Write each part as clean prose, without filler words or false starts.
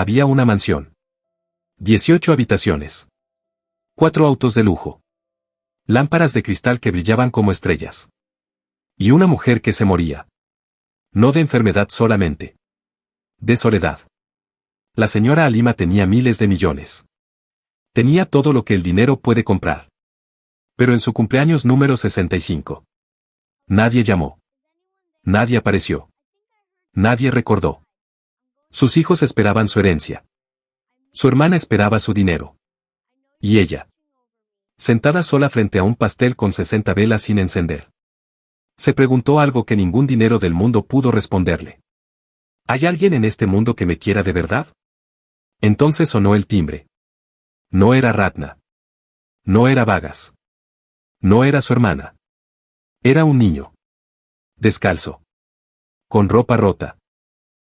Había una mansión. 18 habitaciones. 4 autos de lujo. Lámparas de cristal que brillaban como estrellas. Y una mujer que se moría. No de enfermedad solamente. De soledad. La señora Halima tenía miles de millones. Tenía todo lo que el dinero puede comprar. Pero en su cumpleaños número 65. Nadie llamó. Nadie apareció. Nadie recordó. Sus hijos esperaban su herencia. Su hermana esperaba su dinero. Y ella. Sentada sola frente a un pastel con 60 velas sin encender. Se preguntó algo que ningún dinero del mundo pudo responderle. ¿Hay alguien en este mundo que me quiera de verdad? Entonces sonó el timbre. No era Ratna. No era Vagas. No era su hermana. Era un niño. Descalzo. Con ropa rota.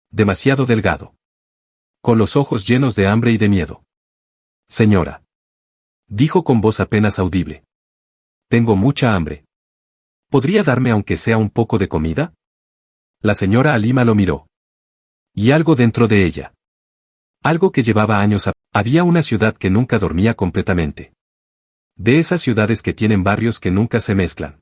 Demasiado delgado. Con los ojos llenos de hambre y de miedo. Señora. Dijo con voz apenas audible. Tengo mucha hambre. ¿Podría darme aunque sea un poco de comida? La señora Halima lo miró. Y algo dentro de ella. Algo que llevaba años. Había una ciudad que nunca dormía completamente. De esas ciudades que tienen barrios que nunca se mezclan.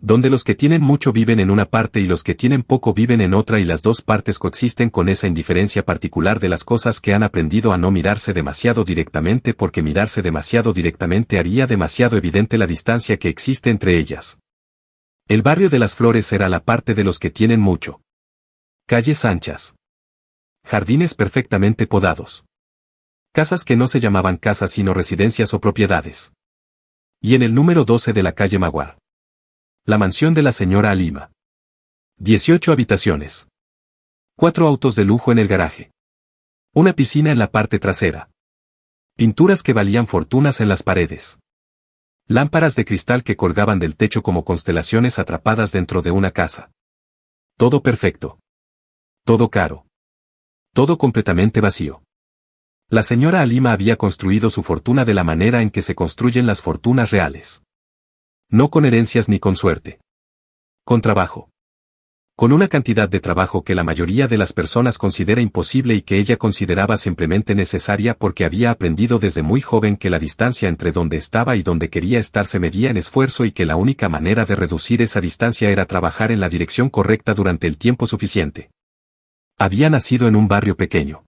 Donde los que tienen mucho viven en una parte y los que tienen poco viven en otra y las dos partes coexisten con esa indiferencia particular de las cosas que han aprendido a no mirarse demasiado directamente porque mirarse demasiado directamente haría demasiado evidente la distancia que existe entre ellas. El barrio de las Flores era la parte de los que tienen mucho. Calles anchas. Jardines perfectamente podados. Casas que no se llamaban casas sino residencias o propiedades. Y en el número 12 de la calle Maguar. La mansión de la señora Halima. 18 habitaciones. 4 autos de lujo en el garaje. Una piscina en la parte trasera. Pinturas que valían fortunas en las paredes. Lámparas de cristal que colgaban del techo como constelaciones atrapadas dentro de una casa. Todo perfecto. Todo caro. Todo completamente vacío. La señora Halima había construido su fortuna de la manera en que se construyen las fortunas reales. No con herencias ni con suerte. Con trabajo. Con una cantidad de trabajo que la mayoría de las personas considera imposible y que ella consideraba simplemente necesaria porque había aprendido desde muy joven que la distancia entre donde estaba y donde quería estar se medía en esfuerzo y que la única manera de reducir esa distancia era trabajar en la dirección correcta durante el tiempo suficiente. Había nacido en un barrio pequeño.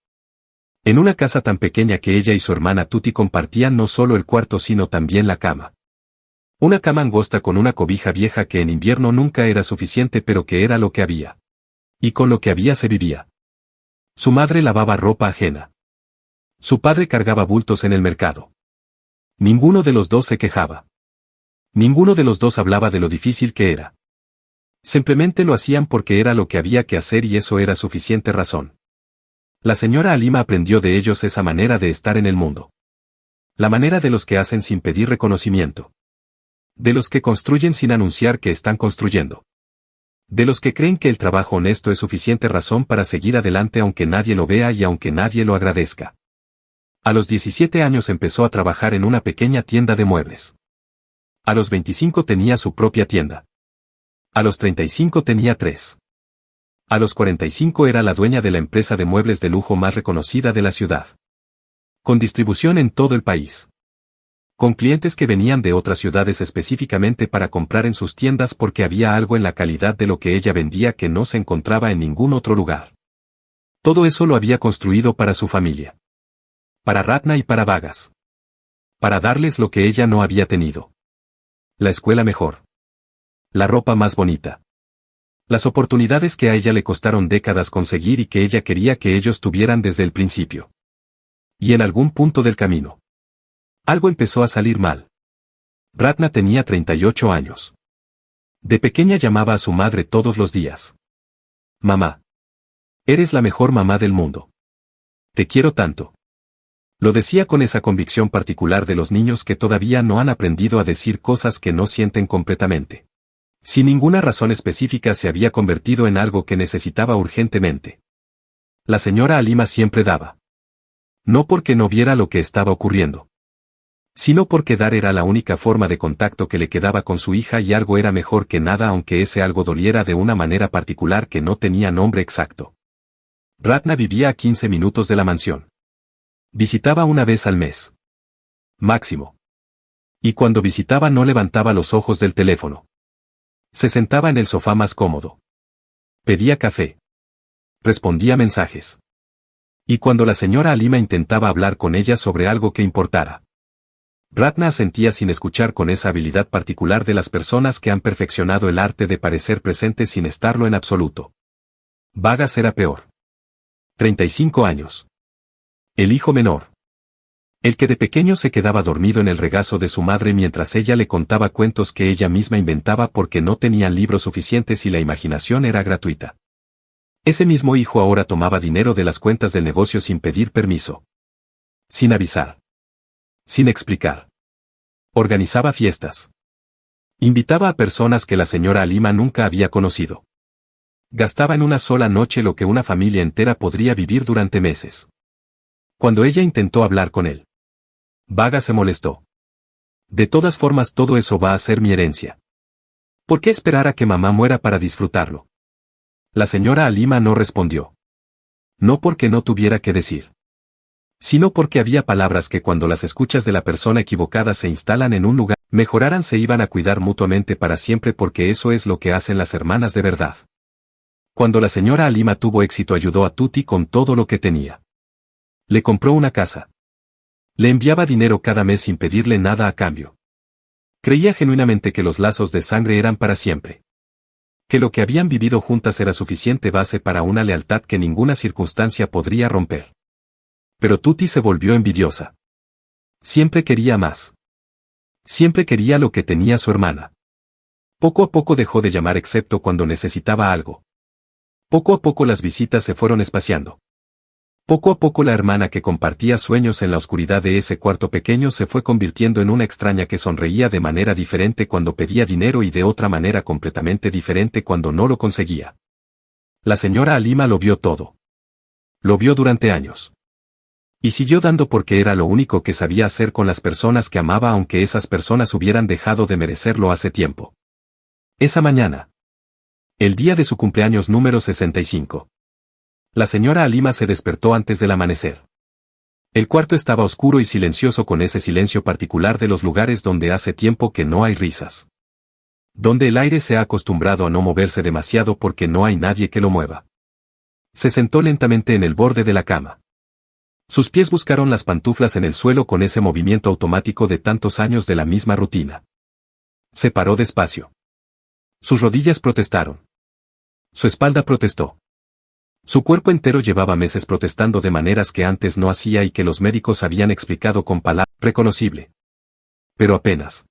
En una casa tan pequeña que ella y su hermana Tuti compartían no solo el cuarto sino también la cama. Una cama angosta con una cobija vieja que en invierno nunca era suficiente pero que era lo que había. Y con lo que había se vivía. Su madre lavaba ropa ajena. Su padre cargaba bultos en el mercado. Ninguno de los dos se quejaba. Ninguno de los dos hablaba de lo difícil que era. Simplemente lo hacían porque era lo que había que hacer y eso era suficiente razón. La señora Halima aprendió de ellos esa manera de estar en el mundo. La manera de los que hacen sin pedir reconocimiento. De los que construyen sin anunciar que están construyendo. De los que creen que el trabajo honesto es suficiente razón para seguir adelante aunque nadie lo vea y aunque nadie lo agradezca. A los 17 años empezó a trabajar en una pequeña tienda de muebles. A los 25 tenía su propia tienda. A los 35 tenía 3. A los 45 era la dueña de la empresa de muebles de lujo más reconocida de la ciudad. Con distribución en todo el país. Con clientes que venían de otras ciudades específicamente para comprar en sus tiendas porque había algo en la calidad de lo que ella vendía que no se encontraba en ningún otro lugar. Todo eso lo había construido para su familia. Para Ratna y para Vagas. Para darles lo que ella no había tenido. La escuela mejor. La ropa más bonita. Las oportunidades que a ella le costaron décadas conseguir y que ella quería que ellos tuvieran desde el principio. Y en algún punto del camino. Algo empezó a salir mal. Ratna tenía 38 años. De pequeña llamaba a su madre todos los días. Mamá. Eres la mejor mamá del mundo. Te quiero tanto. Lo decía con esa convicción particular de los niños que todavía no han aprendido a decir cosas que no sienten completamente. Sin ninguna razón específica se había convertido en algo que necesitaba urgentemente. La señora Halima siempre daba. No porque no viera lo que estaba ocurriendo. Sino porque dar era la única forma de contacto que le quedaba con su hija y algo era mejor que nada aunque ese algo doliera de una manera particular que no tenía nombre exacto. Ratna vivía a 15 minutos de la mansión. Visitaba una vez al mes. Máximo. Y cuando visitaba no levantaba los ojos del teléfono. Se sentaba en el sofá más cómodo. Pedía café. Respondía mensajes. Y cuando la señora Halima intentaba hablar con ella sobre algo que importara, Ratna asentía sin escuchar, con esa habilidad particular de las personas que han perfeccionado el arte de parecer presentes sin estarlo en absoluto. Vargas era peor. 35 años. El hijo menor. El que de pequeño se quedaba dormido en el regazo de su madre mientras ella le contaba cuentos que ella misma inventaba porque no tenían libros suficientes y la imaginación era gratuita. Ese mismo hijo ahora tomaba dinero de las cuentas del negocio sin pedir permiso. Sin avisar. Sin explicar. Organizaba fiestas. Invitaba a personas que la señora Halima nunca había conocido. Gastaba en una sola noche lo que una familia entera podría vivir durante meses. Cuando ella intentó hablar con él, Vargas se molestó. De todas formas, todo eso va a ser mi herencia. ¿Por qué esperar a que mamá muera para disfrutarlo? La señora Halima no respondió. No porque no tuviera que decir, sino porque había palabras que cuando las escuchas de la persona equivocada se instalan en un lugar, mejoraran, se iban a cuidar mutuamente para siempre, porque eso es lo que hacen las hermanas de verdad. Cuando la señora Halima tuvo éxito, ayudó a Tuti con todo lo que tenía. Le compró una casa. Le enviaba dinero cada mes sin pedirle nada a cambio. Creía genuinamente que los lazos de sangre eran para siempre. Que lo que habían vivido juntas era suficiente base para una lealtad que ninguna circunstancia podría romper. Pero Tuti se volvió envidiosa. Siempre quería más. Siempre quería lo que tenía su hermana. Poco a poco dejó de llamar excepto cuando necesitaba algo. Poco a poco las visitas se fueron espaciando. Poco a poco la hermana que compartía sueños en la oscuridad de ese cuarto pequeño se fue convirtiendo en una extraña que sonreía de manera diferente cuando pedía dinero y de otra manera completamente diferente cuando no lo conseguía. La señora Halima lo vio todo. Lo vio durante años. Y siguió dando porque era lo único que sabía hacer con las personas que amaba, aunque esas personas hubieran dejado de merecerlo hace tiempo. Esa mañana. El día de su cumpleaños número 65. La señora Halima se despertó antes del amanecer. El cuarto estaba oscuro y silencioso, con ese silencio particular de los lugares donde hace tiempo que no hay risas. Donde el aire se ha acostumbrado a no moverse demasiado porque no hay nadie que lo mueva. Se sentó lentamente en el borde de la cama. Sus pies buscaron las pantuflas en el suelo con ese movimiento automático de tantos años de la misma rutina. Se paró despacio. Sus rodillas protestaron. Su espalda protestó. Su cuerpo entero llevaba meses protestando de maneras que antes no hacía y que los médicos habían explicado con palabras reconocible. Pero apenas.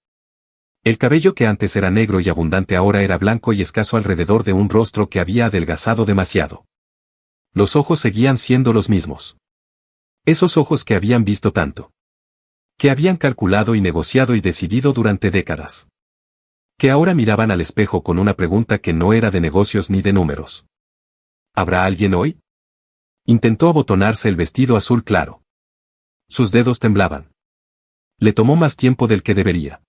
El cabello que antes era negro y abundante ahora era blanco y escaso alrededor de un rostro que había adelgazado demasiado. Los ojos seguían siendo los mismos. Esos ojos que habían visto tanto. Que habían calculado y negociado y decidido durante décadas. Que ahora miraban al espejo con una pregunta que no era de negocios ni de números. ¿Habrá alguien hoy? Intentó abotonarse el vestido azul claro. Sus dedos temblaban. Le tomó más tiempo del que debería.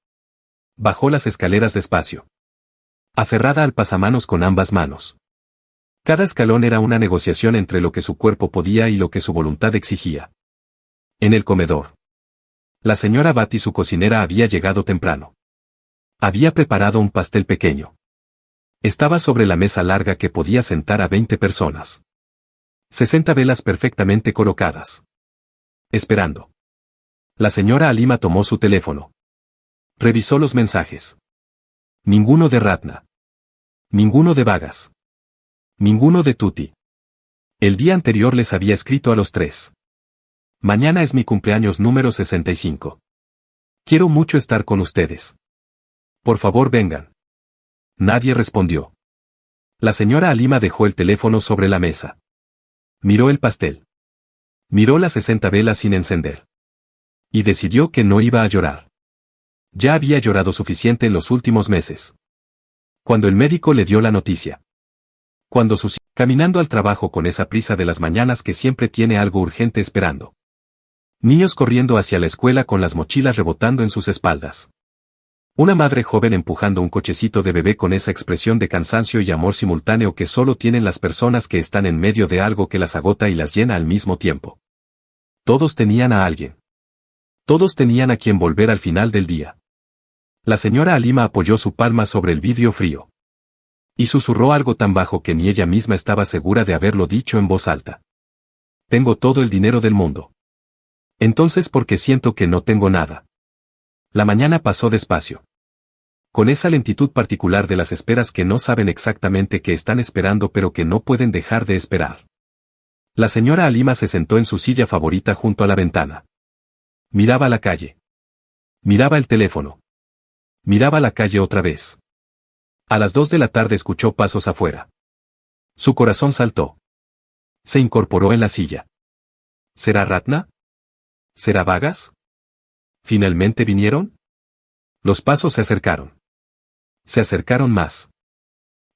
Bajó las escaleras despacio. Aferrada al pasamanos con ambas manos. Cada escalón era una negociación entre lo que su cuerpo podía y lo que su voluntad exigía. En el comedor. La señora Bati, su cocinera, había llegado temprano. Había preparado un pastel pequeño. Estaba sobre la mesa larga que podía sentar a 20 personas. 60 velas perfectamente colocadas. Esperando. La señora Halima tomó su teléfono. Revisó los mensajes. Ninguno de Ratna. Ninguno de Vargas. Ninguno de Tuti. El día anterior les había escrito a los tres. Mañana es mi cumpleaños número 65. Quiero mucho estar con ustedes. Por favor, vengan. Nadie respondió. La señora Halima dejó el teléfono sobre la mesa. Miró el pastel. Miró las 60 velas sin encender. Y decidió que no iba a llorar. Ya había llorado suficiente en los últimos meses. Cuando el médico le dio la noticia. Cuando caminando al trabajo con esa prisa de las mañanas que siempre tiene algo urgente esperando. Niños corriendo hacia la escuela con las mochilas rebotando en sus espaldas. Una madre joven empujando un cochecito de bebé con esa expresión de cansancio y amor simultáneo que solo tienen las personas que están en medio de algo que las agota y las llena al mismo tiempo. Todos tenían a alguien. Todos tenían a quien volver al final del día. La señora Halima apoyó su palma sobre el vidrio frío. Y susurró algo tan bajo que ni ella misma estaba segura de haberlo dicho en voz alta. Tengo todo el dinero del mundo. Entonces, ¿por qué siento que no tengo nada? La mañana pasó despacio. Con esa lentitud particular de las esperas que no saben exactamente qué están esperando pero que no pueden dejar de esperar. La señora Halima se sentó en su silla favorita junto a la ventana. Miraba la calle. Miraba el teléfono. Miraba la calle otra vez. A las 2 de la tarde escuchó pasos afuera. Su corazón saltó. Se incorporó en la silla. ¿Será Ratna? ¿Será Vagas? ¿Finalmente vinieron? Los pasos se acercaron. Se acercaron más.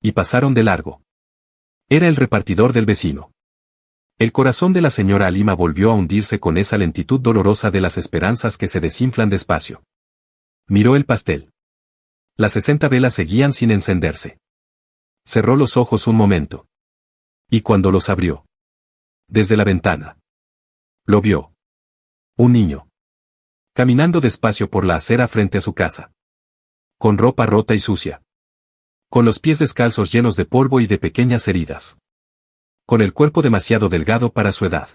Y pasaron de largo. Era el repartidor del vecino. El corazón de la señora Halima volvió a hundirse con esa lentitud dolorosa de las esperanzas que se desinflan despacio. Miró el pastel. Las 60 velas seguían sin encenderse. Cerró los ojos un momento. Y cuando los abrió. Desde la ventana. Lo vio. Un niño. Caminando despacio por la acera frente a su casa. Con ropa rota y sucia. Con los pies descalzos llenos de polvo y de pequeñas heridas. Con el cuerpo demasiado delgado para su edad.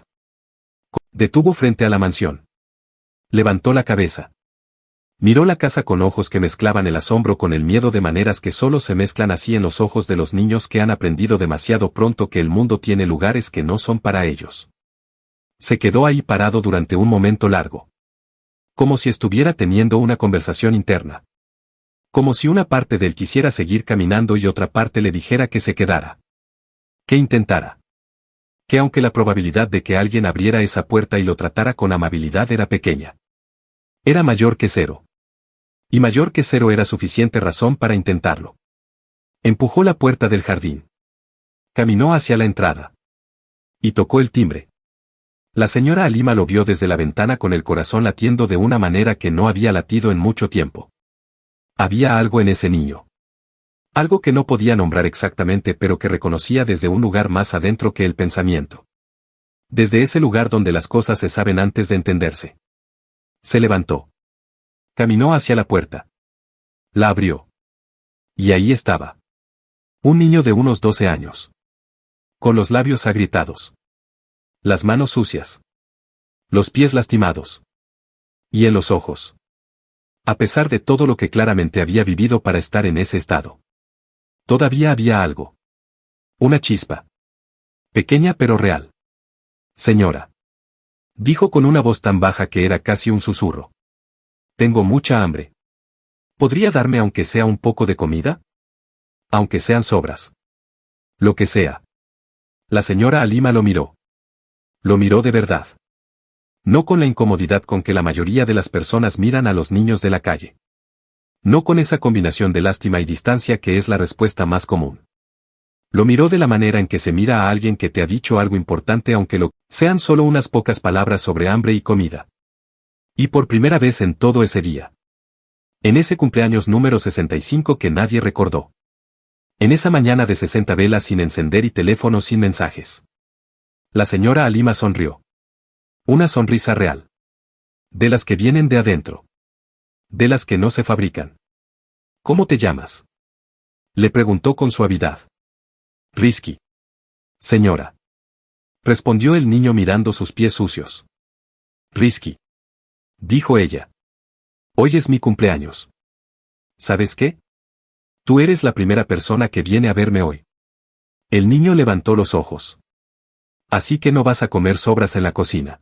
Detuvo frente a la mansión. Levantó la cabeza. Miró la casa con ojos que mezclaban el asombro con el miedo de maneras que solo se mezclan así en los ojos de los niños que han aprendido demasiado pronto que el mundo tiene lugares que no son para ellos. Se quedó ahí parado durante un momento largo. Como si estuviera teniendo una conversación interna. Como si una parte de él quisiera seguir caminando y otra parte le dijera que se quedara. Que intentara. Que aunque la probabilidad de que alguien abriera esa puerta y lo tratara con amabilidad era pequeña. Era mayor que cero. Y mayor que cero era suficiente razón para intentarlo. Empujó la puerta del jardín. Caminó hacia la entrada. Y tocó el timbre. La señora Halima lo vio desde la ventana con el corazón latiendo de una manera que no había latido en mucho tiempo. Había algo en ese niño. Algo que no podía nombrar exactamente pero que reconocía desde un lugar más adentro que el pensamiento. Desde ese lugar donde las cosas se saben antes de entenderse. Se levantó. Caminó hacia la puerta. La abrió. Y ahí estaba. Un niño de unos 12 años. Con los labios agrietados. Las manos sucias. Los pies lastimados. Y en los ojos. A pesar de todo lo que claramente había vivido para estar en ese estado. Todavía había algo. Una chispa. Pequeña pero real. Señora. Dijo con una voz tan baja que era casi un susurro. Tengo mucha hambre. ¿Podría darme aunque sea un poco de comida? Aunque sean sobras. Lo que sea. La señora Halima lo miró. Lo miró de verdad. No con la incomodidad con que la mayoría de las personas miran a los niños de la calle. No con esa combinación de lástima y distancia que es la respuesta más común. Lo miró de la manera en que se mira a alguien que te ha dicho algo importante aunque lo sean solo unas pocas palabras sobre hambre y comida. Y por primera vez en todo ese día. En ese cumpleaños número 65 que nadie recordó. En esa mañana de 60 velas sin encender y teléfono sin mensajes. La señora Halima sonrió. Una sonrisa real. De las que vienen de adentro. De las que no se fabrican. ¿Cómo te llamas? Le preguntó con suavidad. Rizky. Señora. Respondió el niño mirando sus pies sucios. Rizky. Dijo ella. Hoy es mi cumpleaños. ¿Sabes qué? Tú eres la primera persona que viene a verme hoy. El niño levantó los ojos. Así que no vas a comer sobras en la cocina.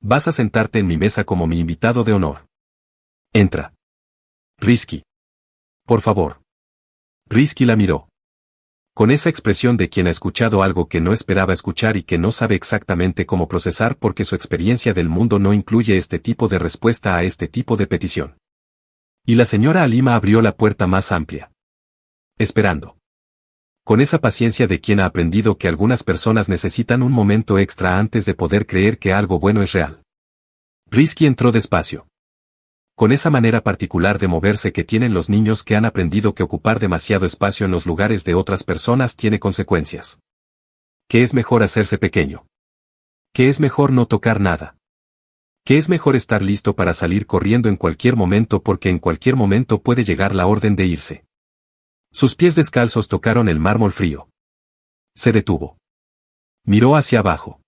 Vas a sentarte en mi mesa como mi invitado de honor. Entra. Rizky. Por favor. Rizky la miró. Con esa expresión de quien ha escuchado algo que no esperaba escuchar y que no sabe exactamente cómo procesar porque su experiencia del mundo no incluye este tipo de respuesta a este tipo de petición. Y la señora Halima abrió la puerta más amplia. Esperando. Con esa paciencia de quien ha aprendido que algunas personas necesitan un momento extra antes de poder creer que algo bueno es real. Rizky entró despacio. Con esa manera particular de moverse que tienen los niños que han aprendido que ocupar demasiado espacio en los lugares de otras personas tiene consecuencias. ¿Qué es mejor hacerse pequeño? ¿Qué es mejor no tocar nada? ¿Qué es mejor estar listo para salir corriendo en cualquier momento porque en cualquier momento puede llegar la orden de irse? Sus pies descalzos tocaron el mármol frío. Se detuvo. Miró hacia abajo.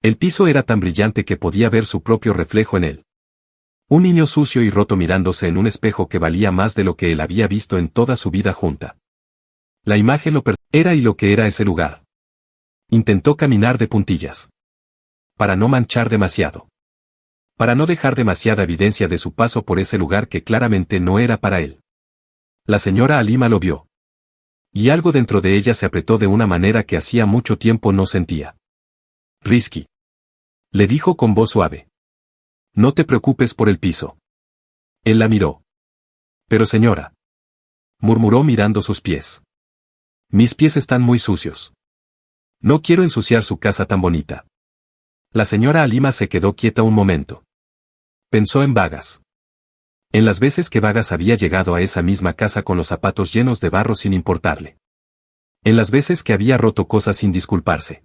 El piso era tan brillante que podía ver su propio reflejo en él. Un niño sucio y roto mirándose en un espejo que valía más de lo que él había visto en toda su vida junta. La imagen era y lo que era ese lugar. Intentó caminar de puntillas. Para no manchar demasiado. Para no dejar demasiada evidencia de su paso por ese lugar que claramente no era para él. La señora Halima lo vio. Y algo dentro de ella se apretó de una manera que hacía mucho tiempo no sentía. Rizky. Le dijo con voz suave. No te preocupes por el piso. Él la miró. Pero señora. Murmuró mirando sus pies. Mis pies están muy sucios. No quiero ensuciar su casa tan bonita. La señora Halima se quedó quieta un momento. Pensó en Vagas. En las veces que Vagas había llegado a esa misma casa con los zapatos llenos de barro sin importarle. En las veces que había roto cosas sin disculparse.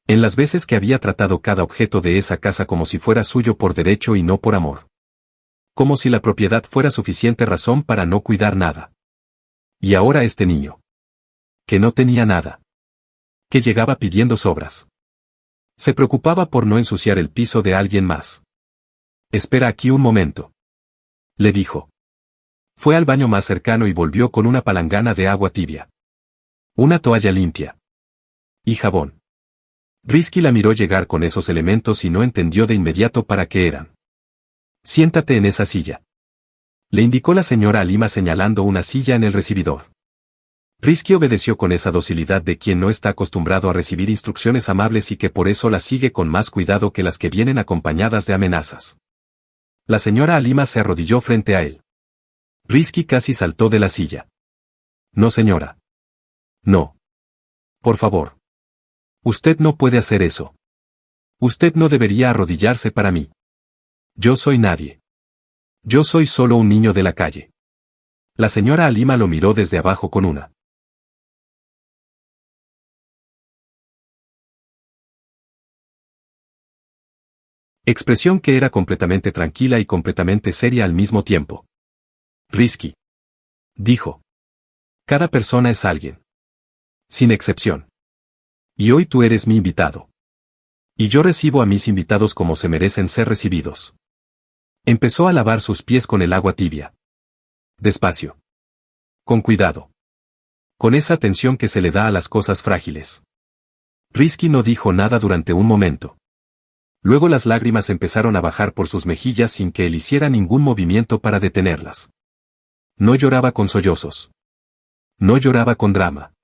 En las veces que había tratado cada objeto de esa casa como si fuera suyo por derecho y no por amor. Como si la propiedad fuera suficiente razón para no cuidar nada. Y ahora este niño. Que no tenía nada. Que llegaba pidiendo sobras. Se preocupaba por no ensuciar el piso de alguien más. Espera aquí un momento. Le dijo. Fue al baño más cercano y volvió con una palangana de agua tibia. Una toalla limpia. Y jabón. Rizky la miró llegar con esos elementos y no entendió de inmediato para qué eran. Siéntate en esa silla. Le indicó la señora Halima señalando una silla en el recibidor. Rizky obedeció con esa docilidad de quien no está acostumbrado a recibir instrucciones amables y que por eso las sigue con más cuidado que las que vienen acompañadas de amenazas. La señora Halima se arrodilló frente a él. Rizky casi saltó de la silla. No señora. No. Por favor. Usted no puede hacer eso. Usted no debería arrodillarse para mí. Yo soy nadie. Yo soy solo un niño de la calle. La señora Halima lo miró desde abajo con una expresión que era completamente tranquila y completamente seria al mismo tiempo. Rizky. Dijo. Cada persona es alguien. Sin excepción. Y hoy tú eres mi invitado. Y yo recibo a mis invitados como se merecen ser recibidos. Empezó a lavar sus pies con el agua tibia. Despacio. Con cuidado. Con esa atención que se le da a las cosas frágiles. Rizky no dijo nada durante un momento. Luego las lágrimas empezaron a bajar por sus mejillas sin que él hiciera ningún movimiento para detenerlas. No lloraba con sollozos. No lloraba con drama.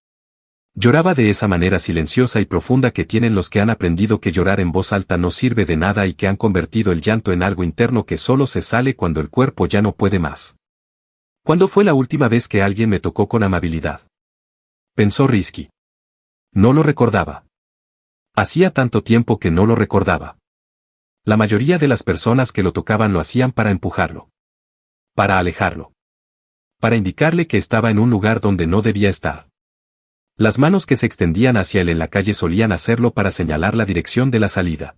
Lloraba de esa manera silenciosa y profunda que tienen los que han aprendido que llorar en voz alta no sirve de nada y que han convertido el llanto en algo interno que solo se sale cuando el cuerpo ya no puede más. ¿Cuándo fue la última vez que alguien me tocó con amabilidad? Pensó Rizky. No lo recordaba. Hacía tanto tiempo que no lo recordaba. La mayoría de las personas que lo tocaban lo hacían para empujarlo. Para alejarlo. Para indicarle que estaba en un lugar donde no debía estar. Las manos que se extendían hacia él en la calle solían hacerlo para señalar la dirección de la salida.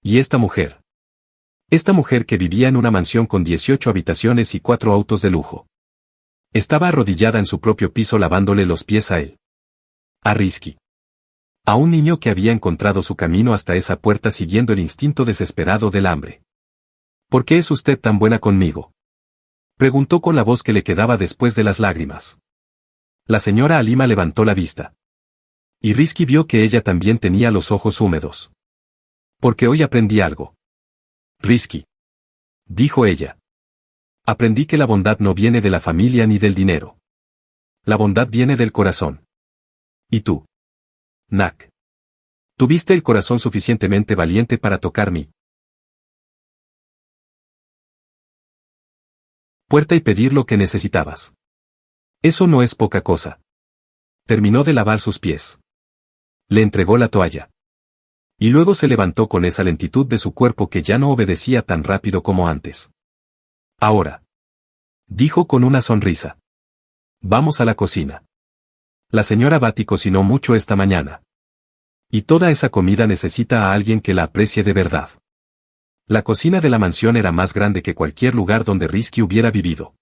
Y esta mujer. Esta mujer que vivía en una mansión con 18 habitaciones y 4 autos de lujo. Estaba arrodillada en su propio piso lavándole los pies a él. A Rizky. A un niño que había encontrado su camino hasta esa puerta siguiendo el instinto desesperado del hambre. ¿Por qué es usted tan buena conmigo? Preguntó con la voz que le quedaba después de las lágrimas. La señora Halima levantó la vista. Y Rizky vio que ella también tenía los ojos húmedos. Porque hoy aprendí algo. Rizky. Dijo ella. Aprendí que la bondad no viene de la familia ni del dinero. La bondad viene del corazón. ¿Y tú? Nak. ¿Tuviste el corazón suficientemente valiente para tocar mi puerta y pedir lo que necesitabas? Eso no es poca cosa. Terminó de lavar sus pies. Le entregó la toalla. Y luego se levantó con esa lentitud de su cuerpo que ya no obedecía tan rápido como antes. Ahora. Dijo con una sonrisa. Vamos a la cocina. La señora Batty cocinó mucho esta mañana. Y toda esa comida necesita a alguien que la aprecie de verdad. La cocina de la mansión era más grande que cualquier lugar donde Risky hubiera vivido.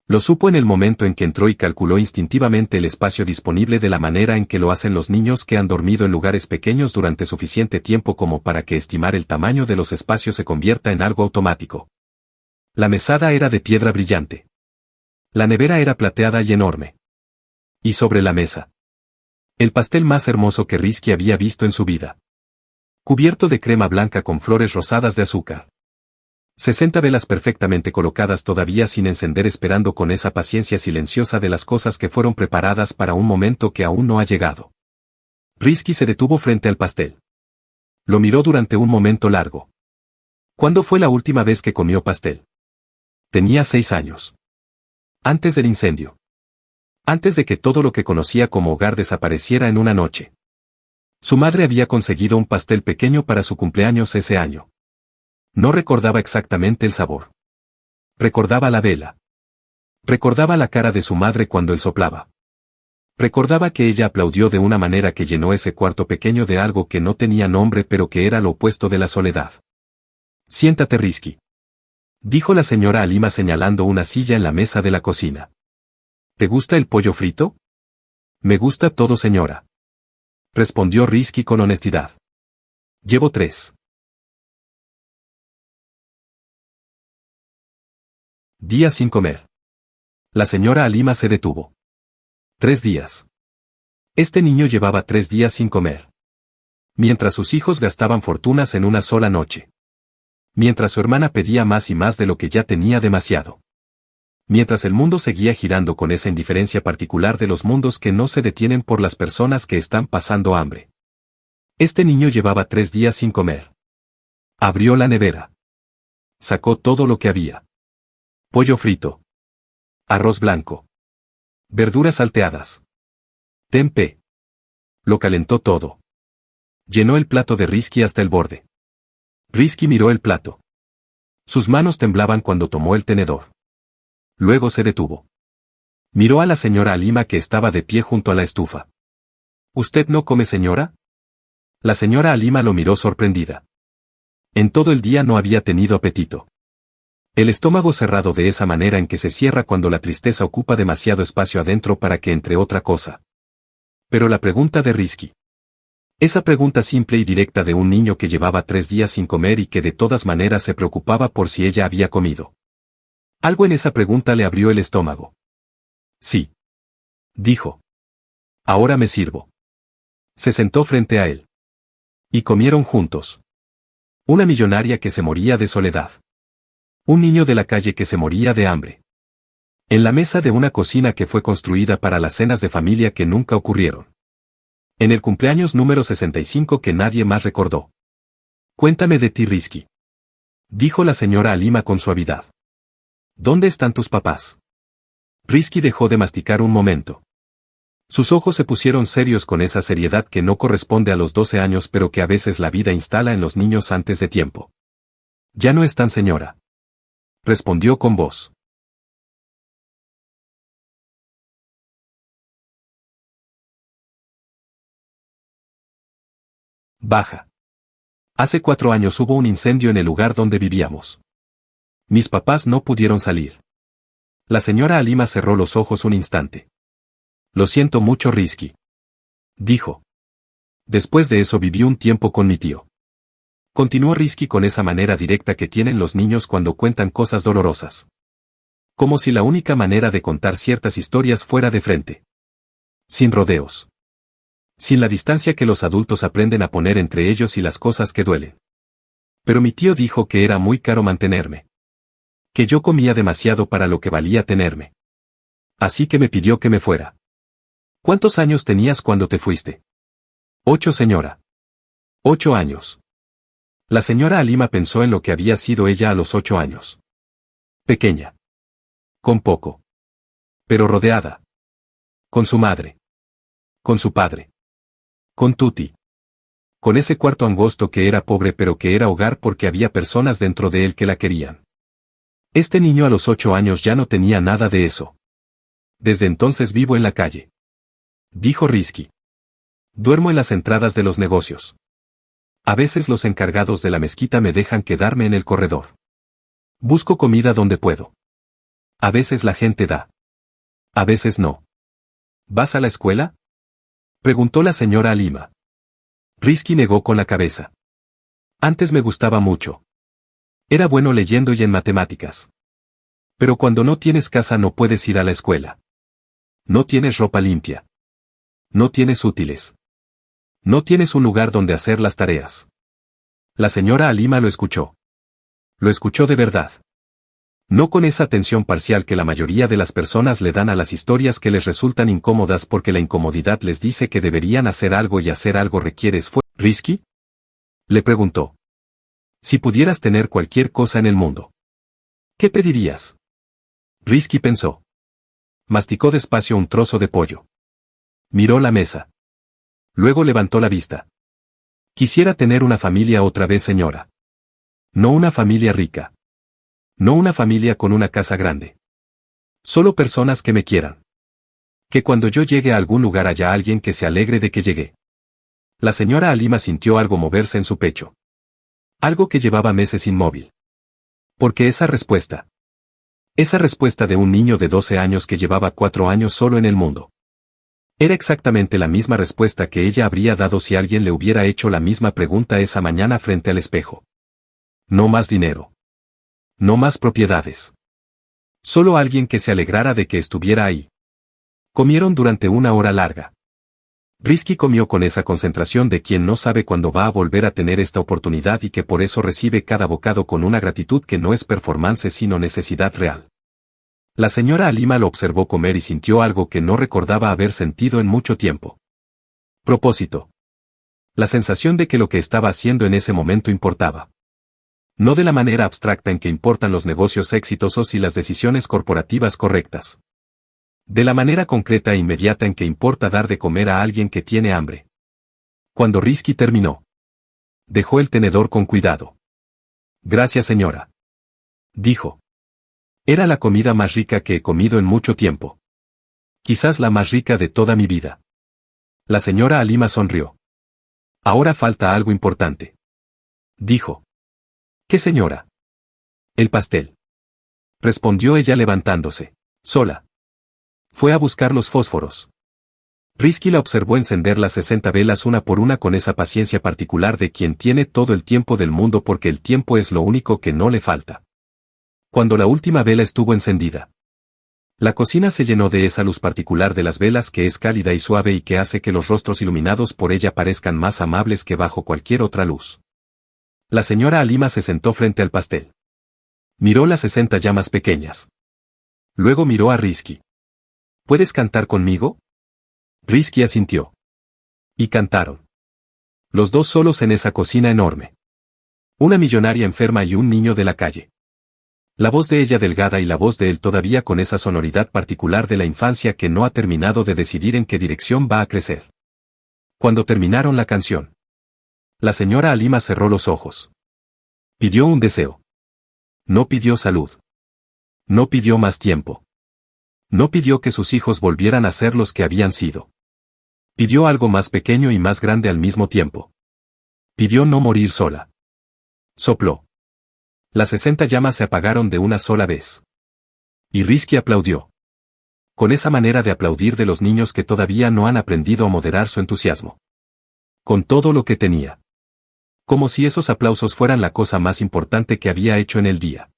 Lo supo en el momento en que entró y calculó instintivamente el espacio disponible de la manera en que lo hacen los niños que han dormido en lugares pequeños durante suficiente tiempo como para que estimar el tamaño de los espacios se convierta en algo automático. La mesada era de piedra brillante. La nevera era plateada y enorme. Y sobre la mesa, el pastel más hermoso que Risky había visto en su vida. Cubierto de crema blanca con flores rosadas de azúcar. 60 velas perfectamente colocadas todavía sin encender esperando con esa paciencia silenciosa de las cosas que fueron preparadas para un momento que aún no ha llegado. Risky se detuvo frente al pastel. Lo miró durante un momento largo. ¿Cuándo fue la última vez que comió pastel? Tenía 6 años. Antes del incendio. Antes de que todo lo que conocía como hogar desapareciera en una noche. Su madre había conseguido un pastel pequeño para su cumpleaños ese año. No recordaba exactamente el sabor. Recordaba la vela. Recordaba la cara de su madre cuando él soplaba. Recordaba que ella aplaudió de una manera que llenó ese cuarto pequeño de algo que no tenía nombre pero que era lo opuesto de la soledad. Siéntate, Risky. Dijo la señora Halima señalando una silla en la mesa de la cocina. ¿Te gusta el pollo frito? Me gusta todo, señora. Respondió Risky con honestidad. Llevo 3 días sin comer. La señora Halima se detuvo. 3 días. Este niño llevaba 3 días sin comer. Mientras sus hijos gastaban fortunas en una sola noche. Mientras su hermana pedía más y más de lo que ya tenía demasiado. Mientras el mundo seguía girando con esa indiferencia particular de los mundos que no se detienen por las personas que están pasando hambre. Este niño llevaba 3 días sin comer. Abrió la nevera. Sacó todo lo que había. Pollo frito. Arroz blanco. Verduras salteadas. Tempeh. Lo calentó todo. Llenó el plato de Risky hasta el borde. Risky miró el plato. Sus manos temblaban cuando tomó el tenedor. Luego se detuvo. Miró a la señora Halima que estaba de pie junto a la estufa. ¿Usted no come, señora? La señora Halima lo miró sorprendida. En todo el día no había tenido apetito. El estómago cerrado de esa manera en que se cierra cuando la tristeza ocupa demasiado espacio adentro para que entre otra cosa. Pero la pregunta de Risky. Esa pregunta simple y directa de un niño que llevaba 3 días sin comer y que de todas maneras se preocupaba por si ella había comido. Algo en esa pregunta le abrió el estómago. Sí. Dijo. Ahora me sirvo. Se sentó frente a él. Y comieron juntos. Una millonaria que se moría de soledad. Un niño de la calle que se moría de hambre. En la mesa de una cocina que fue construida para las cenas de familia que nunca ocurrieron. En el cumpleaños número 65 que nadie más recordó. Cuéntame de ti, Risky. Dijo la señora Halima con suavidad. ¿Dónde están tus papás? Risky dejó de masticar un momento. Sus ojos se pusieron serios con esa seriedad que no corresponde a los 12 años pero que a veces la vida instala en los niños antes de tiempo. Ya no están, señora. Respondió con voz. Baja. Hace 4 años hubo un incendio en el lugar donde vivíamos. Mis papás no pudieron salir. La señora Halima cerró los ojos un instante. Lo siento mucho, Risky. Dijo. Después de eso viví un tiempo con mi tío. Continuó Risky con esa manera directa que tienen los niños cuando cuentan cosas dolorosas. Como si la única manera de contar ciertas historias fuera de frente. Sin rodeos. Sin la distancia que los adultos aprenden a poner entre ellos y las cosas que duelen. Pero mi tío dijo que era muy caro mantenerme. Que yo comía demasiado para lo que valía tenerme. Así que me pidió que me fuera. ¿Cuántos años tenías cuando te fuiste? 8, señora. 8 años. La señora Halima pensó en lo que había sido ella a los 8 años. Pequeña. Con poco. Pero rodeada. Con su madre. Con su padre. Con Tuti. Con ese cuarto angosto que era pobre pero que era hogar porque había personas dentro de él que la querían. Este niño a los 8 años ya no tenía nada de eso. Desde entonces vivo en la calle. Dijo Rizky. Duermo en las entradas de los negocios. A veces los encargados de la mezquita me dejan quedarme en el corredor. Busco comida donde puedo. A veces la gente da. A veces no. ¿Vas a la escuela? Preguntó la señora Halima. Rizky negó con la cabeza. Antes me gustaba mucho. Era bueno leyendo y en matemáticas. Pero cuando no tienes casa no puedes ir a la escuela. No tienes ropa limpia. No tienes útiles. No tienes un lugar donde hacer las tareas. La señora Halima lo escuchó. Lo escuchó de verdad. No con esa atención parcial que la mayoría de las personas le dan a las historias que les resultan incómodas porque la incomodidad les dice que deberían hacer algo y hacer algo requiere esfuerzo. ¿Rizky? Le preguntó. Si pudieras tener cualquier cosa en el mundo, ¿qué pedirías? Rizky pensó. Masticó despacio un trozo de pollo. Miró la mesa. Luego levantó la vista. Quisiera tener una familia otra vez, señora. No una familia rica. No una familia con una casa grande. Solo personas que me quieran. Que cuando yo llegue a algún lugar haya alguien que se alegre de que llegué. La señora Halima sintió algo moverse en su pecho. Algo que llevaba meses inmóvil. Porque esa respuesta de un niño de 12 años que llevaba 4 años solo en el mundo. Era exactamente la misma respuesta que ella habría dado si alguien le hubiera hecho la misma pregunta esa mañana frente al espejo. No más dinero. No más propiedades. Solo alguien que se alegrara de que estuviera ahí. Comieron durante una hora larga. Rizky comió con esa concentración de quien no sabe cuándo va a volver a tener esta oportunidad y que por eso recibe cada bocado con una gratitud que no es performance sino necesidad real. La señora Halima lo observó comer y sintió algo que no recordaba haber sentido en mucho tiempo. Propósito. La sensación de que lo que estaba haciendo en ese momento importaba. No de la manera abstracta en que importan los negocios exitosos y las decisiones corporativas correctas. De la manera concreta e inmediata en que importa dar de comer a alguien que tiene hambre. Cuando Rizky terminó, dejó el tenedor con cuidado. Gracias, señora. Dijo. Era la comida más rica que he comido en mucho tiempo. Quizás la más rica de toda mi vida. La señora Halima sonrió. Ahora falta algo importante. Dijo. ¿Qué, señora? El pastel. Respondió ella levantándose. Sola. Fue a buscar los fósforos. Rizky la observó encender las 60 velas una por una con esa paciencia particular de quien tiene todo el tiempo del mundo porque el tiempo es lo único que no le falta. Cuando la última vela estuvo encendida, la cocina se llenó de esa luz particular de las velas que es cálida y suave y que hace que los rostros iluminados por ella parezcan más amables que bajo cualquier otra luz. La señora Halima se sentó frente al pastel. Miró las 60 llamas pequeñas. Luego miró a Rizky. ¿Puedes cantar conmigo? Rizky asintió. Y cantaron. Los dos solos en esa cocina enorme. Una millonaria enferma y un niño de la calle. La voz de ella delgada y la voz de él todavía con esa sonoridad particular de la infancia que no ha terminado de decidir en qué dirección va a crecer. Cuando terminaron la canción, la señora Halima cerró los ojos. Pidió un deseo. No pidió salud. No pidió más tiempo. No pidió que sus hijos volvieran a ser los que habían sido. Pidió algo más pequeño y más grande al mismo tiempo. Pidió no morir sola. Sopló. Las 60 llamas se apagaron de una sola vez. Y Rizky aplaudió. Con esa manera de aplaudir de los niños que todavía no han aprendido a moderar su entusiasmo. Con todo lo que tenía. Como si esos aplausos fueran la cosa más importante que había hecho en el día.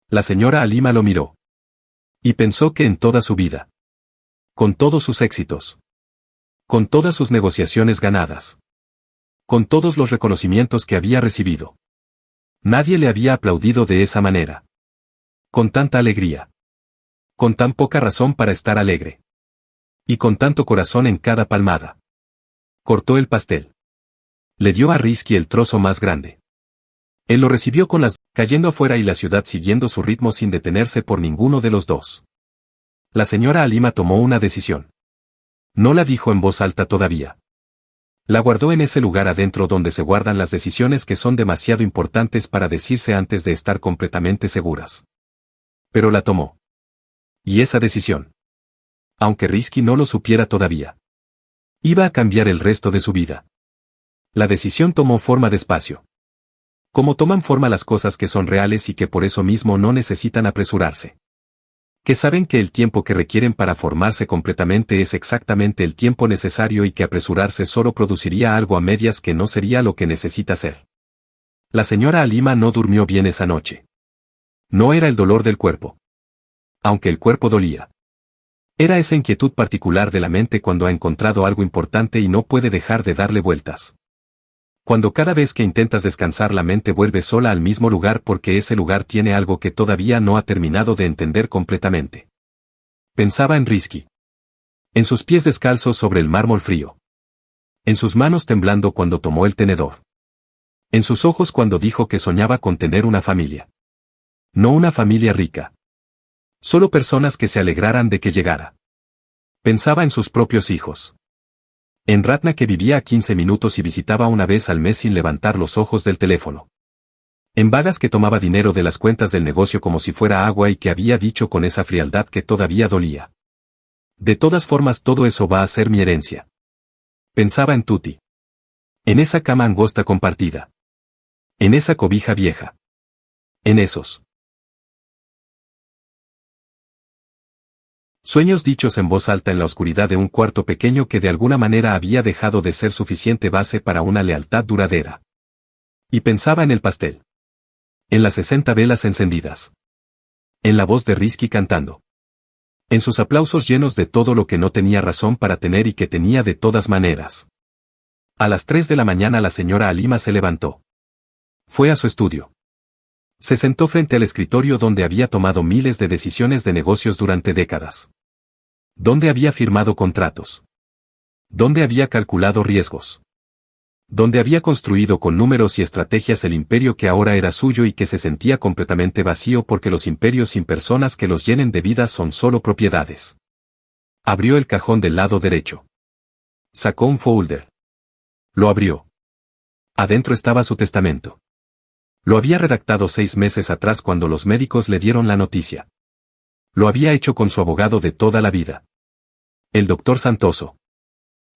La señora Halima lo miró. Y pensó que en toda su vida. Con todos sus éxitos. Con todas sus negociaciones ganadas. Con todos los reconocimientos que había recibido. Nadie le había aplaudido de esa manera. Con tanta alegría. Con tan poca razón para estar alegre. Y con tanto corazón en cada palmada. Cortó el pastel. Le dio a Rizky el trozo más grande. Él lo recibió con las cayendo afuera y la ciudad siguiendo su ritmo sin detenerse por ninguno de los dos. La señora Halima tomó una decisión. No la dijo en voz alta todavía. La guardó en ese lugar adentro donde se guardan las decisiones que son demasiado importantes para decirse antes de estar completamente seguras. Pero la tomó. Y esa decisión, aunque Risky no lo supiera todavía, iba a cambiar el resto de su vida. La decisión tomó forma despacio. Como toman forma las cosas que son reales y que por eso mismo no necesitan apresurarse. Que saben que el tiempo que requieren para formarse completamente es exactamente el tiempo necesario y que apresurarse solo produciría algo a medias que no sería lo que necesita ser. La señora Halima no durmió bien esa noche. No era el dolor del cuerpo. Aunque el cuerpo dolía. Era esa inquietud particular de la mente cuando ha encontrado algo importante y no puede dejar de darle vueltas. Cuando cada vez que intentas descansar la mente vuelve sola al mismo lugar porque ese lugar tiene algo que todavía no ha terminado de entender completamente. Pensaba en Risky. En sus pies descalzos sobre el mármol frío. En sus manos temblando cuando tomó el tenedor. En sus ojos cuando dijo que soñaba con tener una familia. No una familia rica. Solo personas que se alegraran de que llegara. Pensaba en sus propios hijos. En Ratna que vivía a 15 minutos y visitaba una vez al mes sin levantar los ojos del teléfono. En Vagas que tomaba dinero de las cuentas del negocio como si fuera agua y que había dicho con esa frialdad que todavía dolía. De todas formas todo eso va a ser mi herencia. Pensaba en Tuti. En esa cama angosta compartida. En esa cobija vieja. En esos sueños dichos en voz alta en la oscuridad de un cuarto pequeño que de alguna manera había dejado de ser suficiente base para una lealtad duradera. Y pensaba en el pastel. En las 60 velas encendidas. En la voz de Risky cantando. En sus aplausos llenos de todo lo que no tenía razón para tener y que tenía de todas maneras. A las 3 de la mañana la señora Halima se levantó. Fue a su estudio. Se sentó frente al escritorio donde había tomado miles de decisiones de negocios durante décadas. Donde había firmado contratos. Donde había calculado riesgos. Donde había construido con números y estrategias el imperio que ahora era suyo y que se sentía completamente vacío porque los imperios sin personas que los llenen de vida son solo propiedades. Abrió el cajón del lado derecho. Sacó un folder. Lo abrió. Adentro estaba su testamento. Lo había redactado 6 meses atrás cuando los médicos le dieron la noticia. Lo había hecho con su abogado de toda la vida. El doctor Santoso.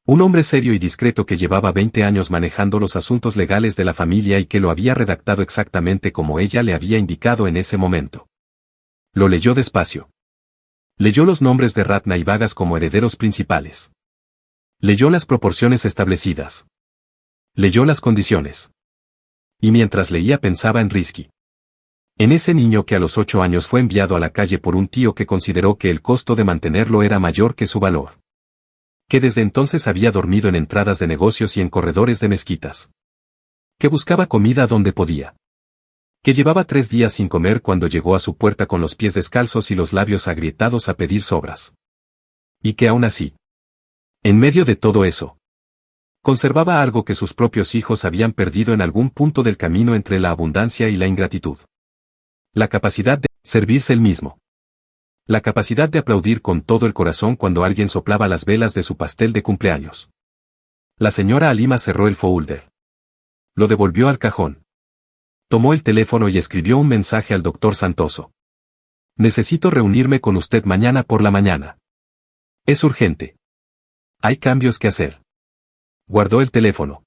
Un hombre serio y discreto que llevaba 20 años manejando los asuntos legales de la familia y que lo había redactado exactamente como ella le había indicado en ese momento. Lo leyó despacio. Leyó los nombres de Ratna y Vagas como herederos principales. Leyó las proporciones establecidas. Leyó las condiciones. Y mientras leía pensaba en Risky. En ese niño que a los 8 años fue enviado a la calle por un tío que consideró que el costo de mantenerlo era mayor que su valor. Que desde entonces había dormido en entradas de negocios y en corredores de mezquitas. Que buscaba comida donde podía. Que llevaba 3 días sin comer cuando llegó a su puerta con los pies descalzos y los labios agrietados a pedir sobras. Y que aún así, en medio de todo eso, conservaba algo que sus propios hijos habían perdido en algún punto del camino entre la abundancia y la ingratitud. La capacidad de servirse él mismo. La capacidad de aplaudir con todo el corazón cuando alguien soplaba las velas de su pastel de cumpleaños. La señora Halima cerró el folder. Lo devolvió al cajón. Tomó el teléfono y escribió un mensaje al doctor Santoso. Necesito reunirme con usted mañana por la mañana. Es urgente. Hay cambios que hacer. Guardó el teléfono.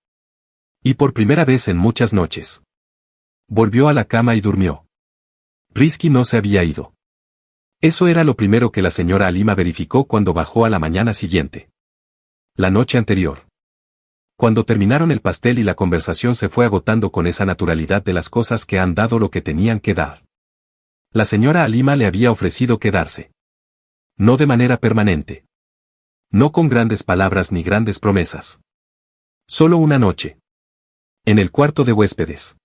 Y por primera vez en muchas noches. Volvió a la cama y durmió. Risky no se había ido. Eso era lo primero que la señora Halima verificó cuando bajó a la mañana siguiente. La noche anterior. Cuando terminaron el pastel y la conversación se fue agotando con esa naturalidad de las cosas que han dado lo que tenían que dar. La señora Halima le había ofrecido quedarse. No de manera permanente. No con grandes palabras ni grandes promesas. Solo una noche. En el cuarto de huéspedes.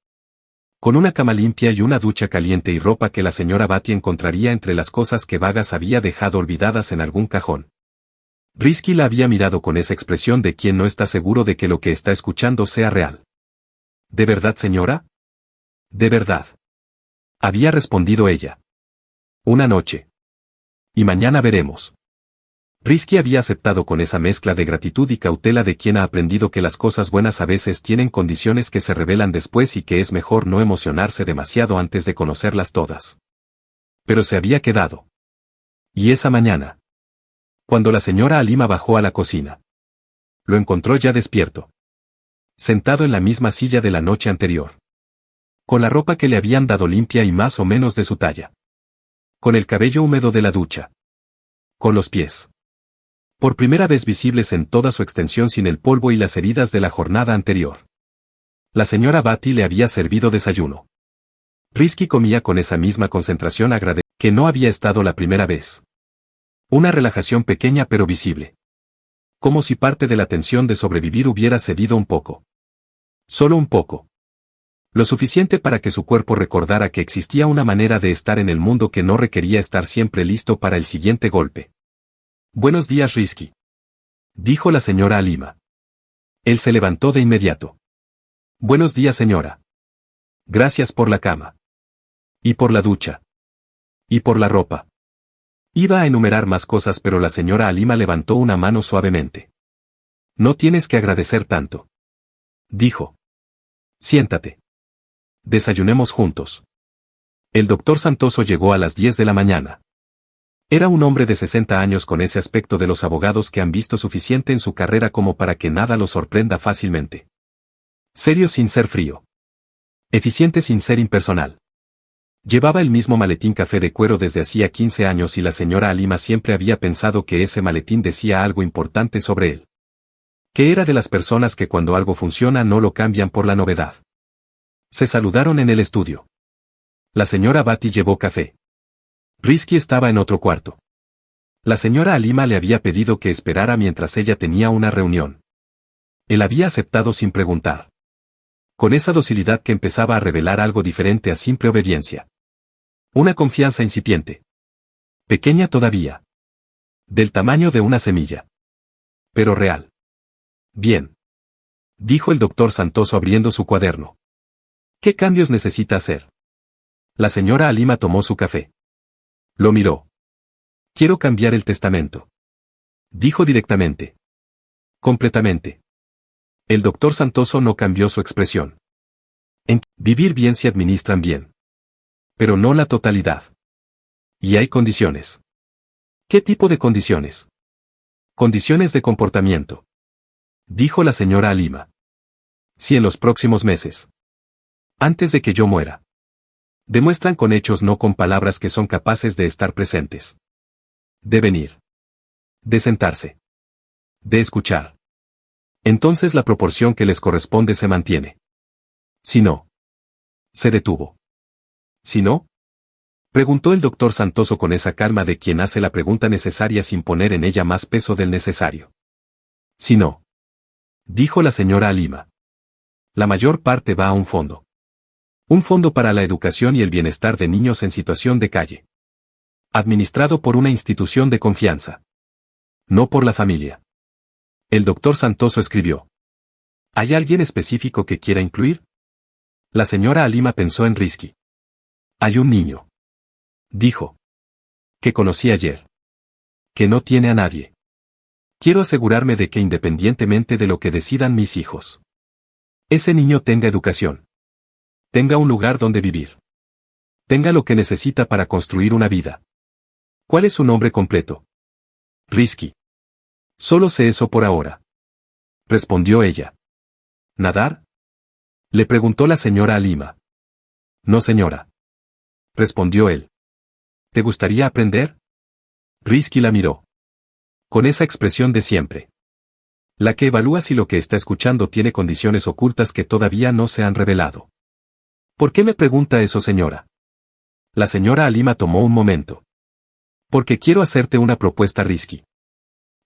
Con una cama limpia y una ducha caliente y ropa que la señora Batty encontraría entre las cosas que Vagas había dejado olvidadas en algún cajón. Risky la había mirado con esa expresión de quien no está seguro de que lo que está escuchando sea real. ¿De verdad, señora? De verdad. Había respondido ella. Una noche. Y mañana veremos. Risky había aceptado con esa mezcla de gratitud y cautela de quien ha aprendido que las cosas buenas a veces tienen condiciones que se revelan después y que es mejor no emocionarse demasiado antes de conocerlas todas. Pero se había quedado. Y esa mañana, cuando la señora Halima bajó a la cocina, lo encontró ya despierto, sentado en la misma silla de la noche anterior, con la ropa que le habían dado limpia y más o menos de su talla, con el cabello húmedo de la ducha, con los pies por primera vez visibles en toda su extensión sin el polvo y las heridas de la jornada anterior. La señora Batty le había servido desayuno. Rizky comía con esa misma concentración agradecida que no había estado la primera vez. Una relajación pequeña pero visible. Como si parte de la tensión de sobrevivir hubiera cedido un poco. Solo un poco. Lo suficiente para que su cuerpo recordara que existía una manera de estar en el mundo que no requería estar siempre listo para el siguiente golpe. Buenos días, Rizky, dijo la señora Halima. Él se levantó de inmediato. Buenos días, señora. Gracias por la cama. Y por la ducha. Y por la ropa. Iba a enumerar más cosas, pero la señora Halima levantó una mano suavemente. No tienes que agradecer tanto, dijo. Siéntate. Desayunemos juntos. El doctor Santoso llegó a las 10 de la mañana. Era un hombre de 60 años con ese aspecto de los abogados que han visto suficiente en su carrera como para que nada los sorprenda fácilmente. Serio sin ser frío. Eficiente sin ser impersonal. Llevaba el mismo maletín café de cuero desde hacía 15 años y la señora Halima siempre había pensado que ese maletín decía algo importante sobre él. Que era de las personas que cuando algo funciona no lo cambian por la novedad. Se saludaron en el estudio. La señora Batty llevó café. Rizky estaba en otro cuarto. La señora Halima le había pedido que esperara mientras ella tenía una reunión. Él había aceptado sin preguntar. Con esa docilidad que empezaba a revelar algo diferente a simple obediencia. Una confianza incipiente. Pequeña todavía. Del tamaño de una semilla. Pero real. Bien. Dijo el doctor Santoso abriendo su cuaderno. ¿Qué cambios necesita hacer? La señora Halima tomó su café. Lo miró. Quiero cambiar el testamento. Dijo directamente. Completamente. El doctor Santoso no cambió su expresión. En vivir bien se administran bien. Pero no la totalidad. Y hay condiciones. ¿Qué tipo de condiciones? Condiciones de comportamiento. Dijo la señora Halima. Si en los próximos meses, antes de que yo muera, demuestran con hechos, no con palabras, que son capaces de estar presentes, de venir, de sentarse, de escuchar, entonces la proporción que les corresponde se mantiene. Si no, se detuvo. Si no, preguntó el doctor Santoso con esa calma de quien hace la pregunta necesaria sin poner en ella más peso del necesario. Si no, dijo la señora Halima, la mayor parte va a un fondo. Un fondo para la educación y el bienestar de niños en situación de calle. Administrado por una institución de confianza. No por la familia. El doctor Santoso escribió. ¿Hay alguien específico que quiera incluir? La señora Halima pensó en Rizky. Hay un niño. Dijo. Que conocí ayer. Que no tiene a nadie. Quiero asegurarme de que independientemente de lo que decidan mis hijos, ese niño tenga educación. Tenga un lugar donde vivir. Tenga lo que necesita para construir una vida. ¿Cuál es su nombre completo? Rizky. Solo sé eso por ahora. Respondió ella. ¿Nadar? Le preguntó la señora Halima. No, señora. Respondió él. ¿Te gustaría aprender? Rizky la miró. Con esa expresión de siempre. La que evalúa si lo que está escuchando tiene condiciones ocultas que todavía no se han revelado. ¿Por qué me pregunta eso, señora? La señora Halima tomó un momento. Porque quiero hacerte una propuesta, Rizky.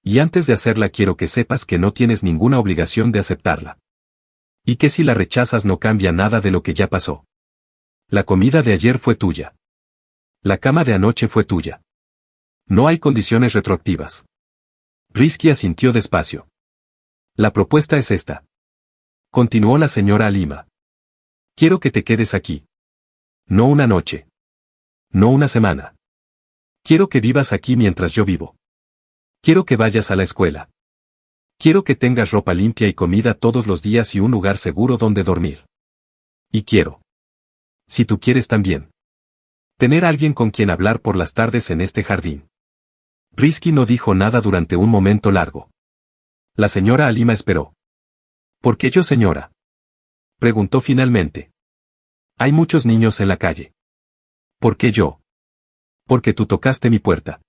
Y antes de hacerla quiero que sepas que no tienes ninguna obligación de aceptarla. Y que si la rechazas no cambia nada de lo que ya pasó. La comida de ayer fue tuya. La cama de anoche fue tuya. No hay condiciones retroactivas. Rizky asintió despacio. La propuesta es esta. Continuó la señora Halima. Quiero que te quedes aquí. No una noche. No una semana. Quiero que vivas aquí mientras yo vivo. Quiero que vayas a la escuela. Quiero que tengas ropa limpia y comida todos los días y un lugar seguro donde dormir. Y quiero. Si tú quieres también. Tener a alguien con quien hablar por las tardes en este jardín. Rizky no dijo nada durante un momento largo. La señora Halima esperó. ¿Por qué yo, señora?, preguntó finalmente. Hay muchos niños en la calle. ¿Por qué yo? Porque tú tocaste mi puerta,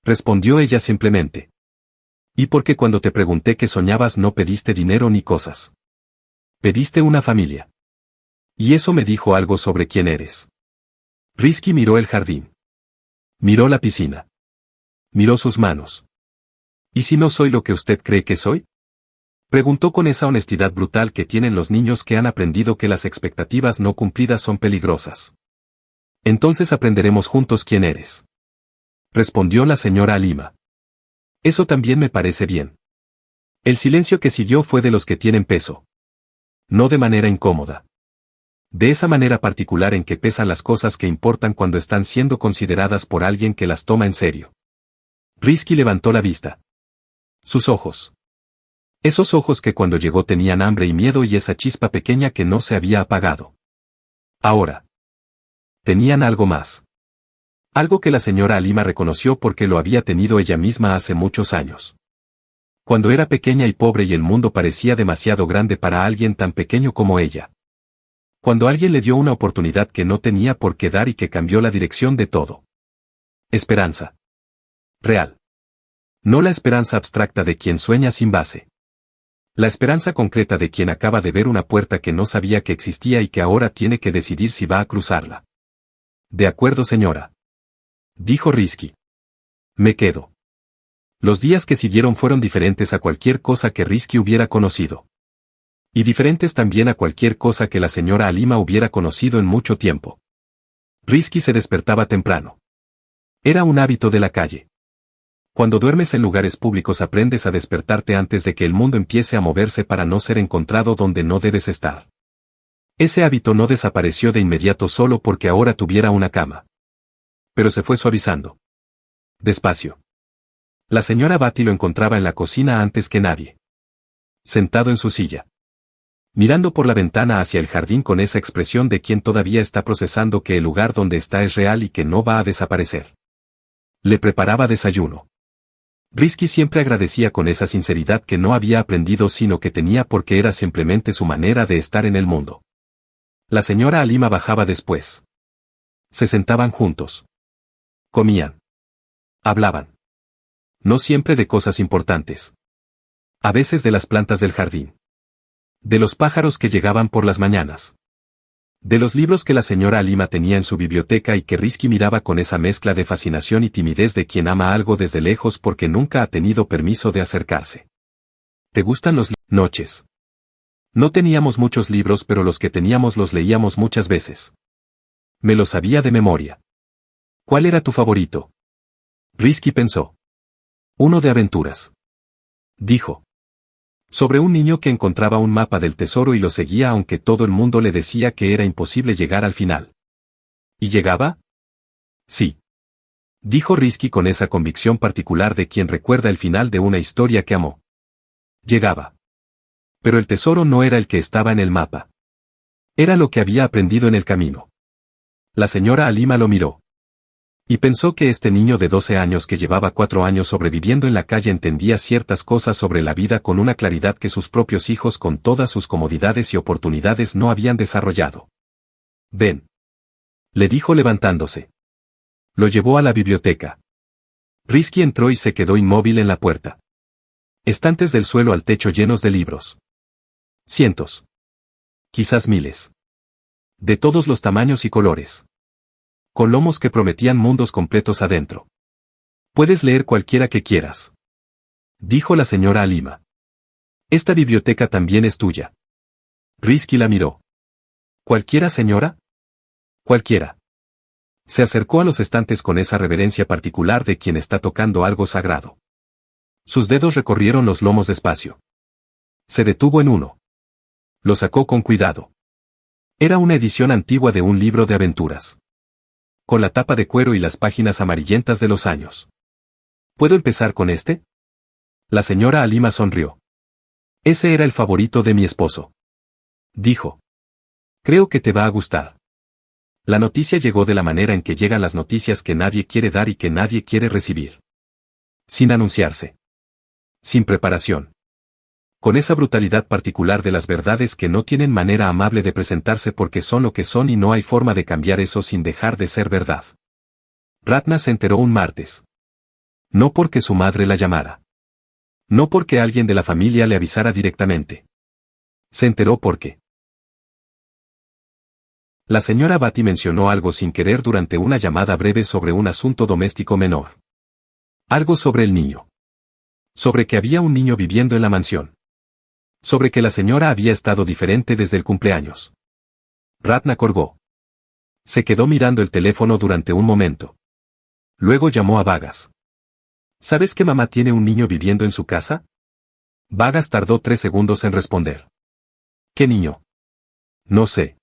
respondió ella simplemente. Y porque cuando te pregunté qué soñabas no pediste dinero ni cosas. Pediste una familia. Y eso me dijo algo sobre quién eres. Rizky miró el jardín. Miró la piscina. Miró sus manos. ¿Y si no soy lo que usted cree que soy?, preguntó con esa honestidad brutal que tienen los niños que han aprendido que las expectativas no cumplidas son peligrosas. Entonces aprenderemos juntos quién eres, respondió la señora Halima. Eso también me parece bien. El silencio que siguió fue de los que tienen peso. No de manera incómoda. De esa manera particular en que pesan las cosas que importan cuando están siendo consideradas por alguien que las toma en serio. Rizky levantó la vista. Sus ojos. Esos ojos que cuando llegó tenían hambre y miedo y esa chispa pequeña que no se había apagado. Ahora. Tenían algo más. Algo que la señora Halima reconoció porque lo había tenido ella misma hace muchos años. Cuando era pequeña y pobre y el mundo parecía demasiado grande para alguien tan pequeño como ella. Cuando alguien le dio una oportunidad que no tenía por qué dar y que cambió la dirección de todo. Esperanza. Real. No la esperanza abstracta de quien sueña sin base. La esperanza concreta de quien acaba de ver una puerta que no sabía que existía y que ahora tiene que decidir si va a cruzarla. De acuerdo, señora, dijo Rizky. Me quedo. Los días que siguieron fueron diferentes a cualquier cosa que Rizky hubiera conocido. Y diferentes también a cualquier cosa que la señora Halima hubiera conocido en mucho tiempo. Rizky se despertaba temprano. Era un hábito de la calle. Cuando duermes en lugares públicos aprendes a despertarte antes de que el mundo empiece a moverse para no ser encontrado donde no debes estar. Ese hábito no desapareció de inmediato solo porque ahora tuviera una cama. Pero se fue suavizando. Despacio. La señora Batty lo encontraba en la cocina antes que nadie. Sentado en su silla. Mirando por la ventana hacia el jardín con esa expresión de quien todavía está procesando que el lugar donde está es real y que no va a desaparecer. Le preparaba desayuno. Rizky siempre agradecía con esa sinceridad que no había aprendido sino que tenía porque era simplemente su manera de estar en el mundo. La señora Halima bajaba después. Se sentaban juntos. Comían. Hablaban. No siempre de cosas importantes. A veces de las plantas del jardín. De los pájaros que llegaban por las mañanas. De los libros que la señora Halima tenía en su biblioteca y que Rizky miraba con esa mezcla de fascinación y timidez de quien ama algo desde lejos porque nunca ha tenido permiso de acercarse. ¿Te gustan los noches? No teníamos muchos libros pero los que teníamos los leíamos muchas veces. Me los sabía de memoria. ¿Cuál era tu favorito? Rizky pensó. Uno de aventuras. Dijo. Sobre un niño que encontraba un mapa del tesoro y lo seguía aunque todo el mundo le decía que era imposible llegar al final. ¿Y llegaba? Sí. Dijo Rizky con esa convicción particular de quien recuerda el final de una historia que amó. Llegaba. Pero el tesoro no era el que estaba en el mapa. Era lo que había aprendido en el camino. La señora Halima lo miró. Y pensó que este niño de 12 años que llevaba 4 años sobreviviendo en la calle entendía ciertas cosas sobre la vida con una claridad que sus propios hijos con todas sus comodidades y oportunidades no habían desarrollado. Ven. Le dijo levantándose. Lo llevó a la biblioteca. Rizky entró y se quedó inmóvil en la puerta. Estantes del suelo al techo llenos de libros. Cientos. Quizás miles. De todos los tamaños y colores. Con lomos que prometían mundos completos adentro. Puedes leer cualquiera que quieras. Dijo la señora Halima. Esta biblioteca también es tuya. Rizky la miró. ¿Cualquiera, señora? Cualquiera. Se acercó a los estantes con esa reverencia particular de quien está tocando algo sagrado. Sus dedos recorrieron los lomos despacio. Se detuvo en uno. Lo sacó con cuidado. Era una edición antigua de un libro de aventuras. Con la tapa de cuero y las páginas amarillentas de los años. ¿Puedo empezar con este? La señora Halima sonrió. Ese era el favorito de mi esposo. Dijo. Creo que te va a gustar. La noticia llegó de la manera en que llegan las noticias que nadie quiere dar y que nadie quiere recibir. Sin anunciarse. Sin preparación. Con esa brutalidad particular de las verdades que no tienen manera amable de presentarse porque son lo que son y no hay forma de cambiar eso sin dejar de ser verdad. Ratna se enteró un martes. No porque su madre la llamara. No porque alguien de la familia le avisara directamente. Se enteró porque la señora Bhatti mencionó algo sin querer durante una llamada breve sobre un asunto doméstico menor. Algo sobre el niño. Sobre que había un niño viviendo en la mansión. Sobre que la señora había estado diferente desde el cumpleaños. Ratna colgó. Se quedó mirando el teléfono durante un momento. Luego llamó a Vagas. ¿Sabes que mamá tiene un niño viviendo en su casa? Vagas tardó 3 segundos en responder. ¿Qué niño? No sé.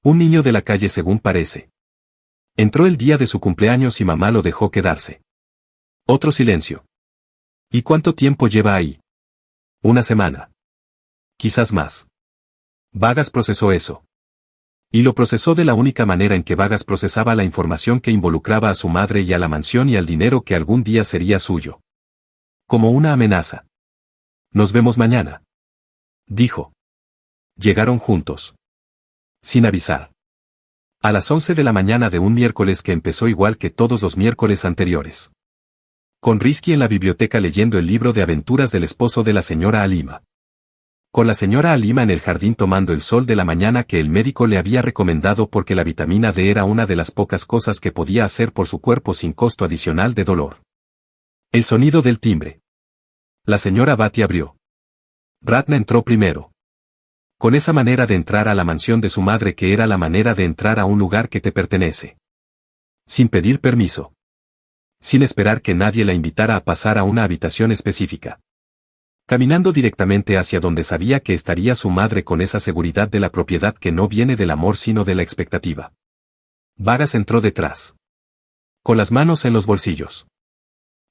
Un niño de la calle según parece. Entró el día de su cumpleaños y mamá lo dejó quedarse. Otro silencio. ¿Y cuánto tiempo lleva ahí? Una semana. Quizás más. Vagas procesó eso. Y lo procesó de la única manera en que Vagas procesaba la información que involucraba a su madre y a la mansión y al dinero que algún día sería suyo. Como una amenaza. Nos vemos mañana. Dijo. Llegaron juntos. Sin avisar. A las 11 de la mañana de un miércoles que empezó igual que todos los miércoles anteriores. Con Risky en la biblioteca leyendo el libro de aventuras del esposo de la señora Halima. Con la señora Halima en el jardín tomando el sol de la mañana que el médico le había recomendado porque la vitamina D era una de las pocas cosas que podía hacer por su cuerpo sin costo adicional de dolor. El sonido del timbre. La señora Bhatti abrió. Ratna entró primero. Con esa manera de entrar a la mansión de su madre que era la manera de entrar a un lugar que te pertenece. Sin pedir permiso. Sin esperar que nadie la invitara a pasar a una habitación específica. Caminando directamente hacia donde sabía que estaría su madre con esa seguridad de la propiedad que no viene del amor sino de la expectativa. Vagas entró detrás. Con las manos en los bolsillos.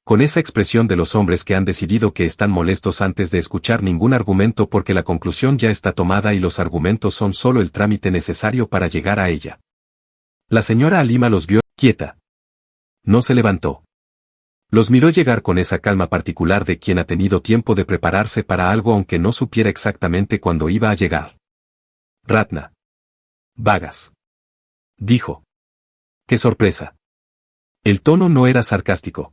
Con esa expresión de los hombres que han decidido que están molestos antes de escuchar ningún argumento porque la conclusión ya está tomada y los argumentos son solo el trámite necesario para llegar a ella. La señora Halima los vio, quieta. No se levantó. Los miró llegar con esa calma particular de quien ha tenido tiempo de prepararse para algo aunque no supiera exactamente cuándo iba a llegar. Ratna. Vagas. Dijo. ¡Qué sorpresa! El tono no era sarcástico.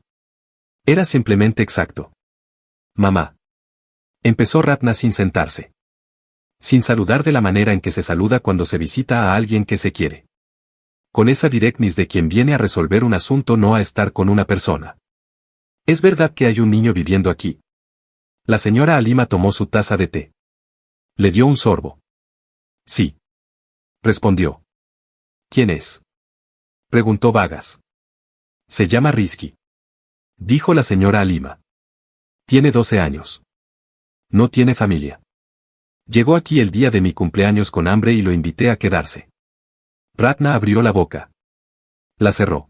Era simplemente exacto. Mamá. Empezó Ratna sin sentarse. Sin saludar de la manera en que se saluda cuando se visita a alguien que se quiere. Con esa directness de quien viene a resolver un asunto no a estar con una persona. ¿Es verdad que hay un niño viviendo aquí? La señora Halima tomó su taza de té. Le dio un sorbo. Sí. Respondió. ¿Quién es? Preguntó Vagas. Se llama Risky. Dijo la señora Halima. Tiene 12 años. No tiene familia. Llegó aquí el día de mi cumpleaños con hambre y lo invité a quedarse. Ratna abrió la boca. La cerró.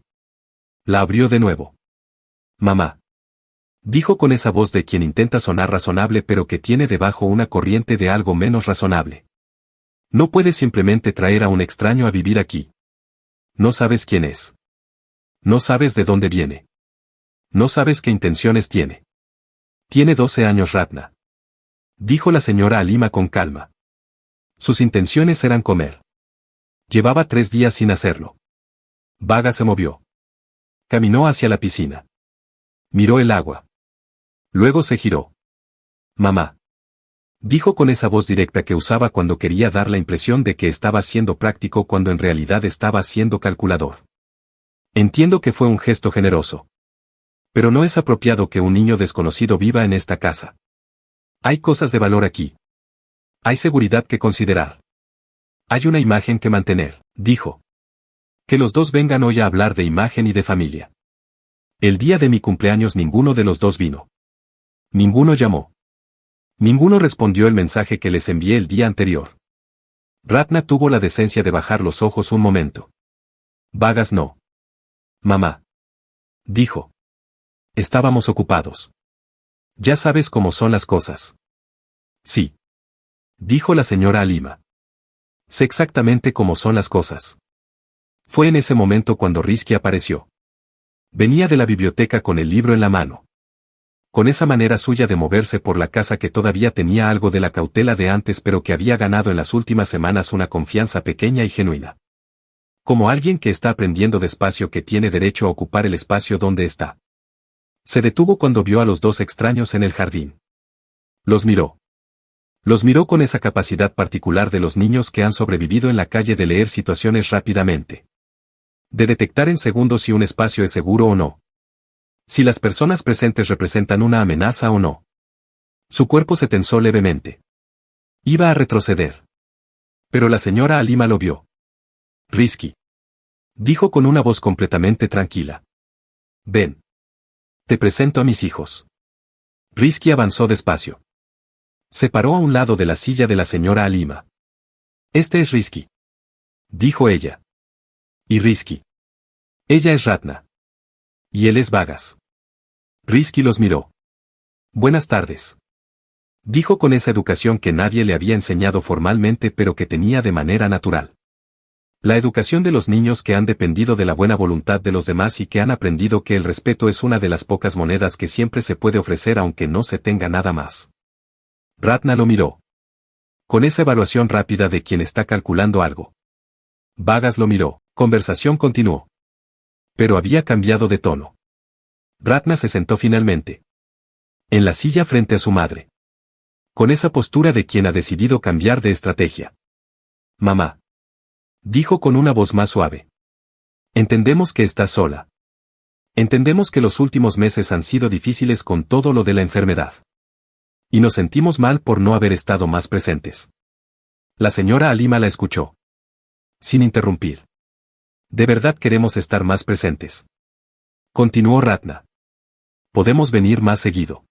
La abrió de nuevo. Mamá. Dijo con esa voz de quien intenta sonar razonable pero que tiene debajo una corriente de algo menos razonable. No puedes simplemente traer a un extraño a vivir aquí. No sabes quién es. No sabes de dónde viene. No sabes qué intenciones tiene. Tiene 12 años Ratna. Dijo la señora Halima con calma. Sus intenciones eran comer. Llevaba 3 días sin hacerlo. Vaga se movió. Caminó hacia la piscina. Miró el agua. Luego se giró. Mamá. Dijo con esa voz directa que usaba cuando quería dar la impresión de que estaba siendo práctico cuando en realidad estaba siendo calculador. Entiendo que fue un gesto generoso. Pero no es apropiado que un niño desconocido viva en esta casa. Hay cosas de valor aquí. Hay seguridad que considerar. Hay una imagen que mantener, dijo. Que los dos vengan hoy a hablar de imagen y de familia. El día de mi cumpleaños ninguno de los dos vino. Ninguno llamó. Ninguno respondió el mensaje que les envié el día anterior. Ratna tuvo la decencia de bajar los ojos un momento. Vagas no. Mamá. Dijo. Estábamos ocupados. Ya sabes cómo son las cosas. Sí. Dijo la señora Halima. Sé exactamente cómo son las cosas. Fue en ese momento cuando Risky apareció. Venía de la biblioteca con el libro en la mano. Con esa manera suya de moverse por la casa que todavía tenía algo de la cautela de antes pero que había ganado en las últimas semanas una confianza pequeña y genuina. Como alguien que está aprendiendo despacio que tiene derecho a ocupar el espacio donde está. Se detuvo cuando vio a los dos extraños en el jardín. Los miró. Los miró con esa capacidad particular de los niños que han sobrevivido en la calle de leer situaciones rápidamente. De detectar en segundos si un espacio es seguro o no. Si las personas presentes representan una amenaza o no. Su cuerpo se tensó levemente. Iba a retroceder. Pero la señora Halima lo vio. Risky. Dijo con una voz completamente tranquila. Ven. Te presento a mis hijos. Risky avanzó despacio. Se paró a un lado de la silla de la señora Halima. Este es Risky. Dijo ella. Y Risky. Ella es Ratna. Y él es Vagas. Risky los miró. Buenas tardes. Dijo con esa educación que nadie le había enseñado formalmente pero que tenía de manera natural. La educación de los niños que han dependido de la buena voluntad de los demás y que han aprendido que el respeto es una de las pocas monedas que siempre se puede ofrecer aunque no se tenga nada más. Ratna lo miró. Con esa evaluación rápida de quien está calculando algo. Vagas lo miró. Conversación continuó. Pero había cambiado de tono. Ratna se sentó finalmente. En la silla frente a su madre. Con esa postura de quien ha decidido cambiar de estrategia. Mamá. Dijo con una voz más suave. Entendemos que estás sola. Entendemos que los últimos meses han sido difíciles con todo lo de la enfermedad. Y nos sentimos mal por no haber estado más presentes. La señora Halima la escuchó. Sin interrumpir. De verdad queremos estar más presentes. Continuó Ratna. Podemos venir más seguido.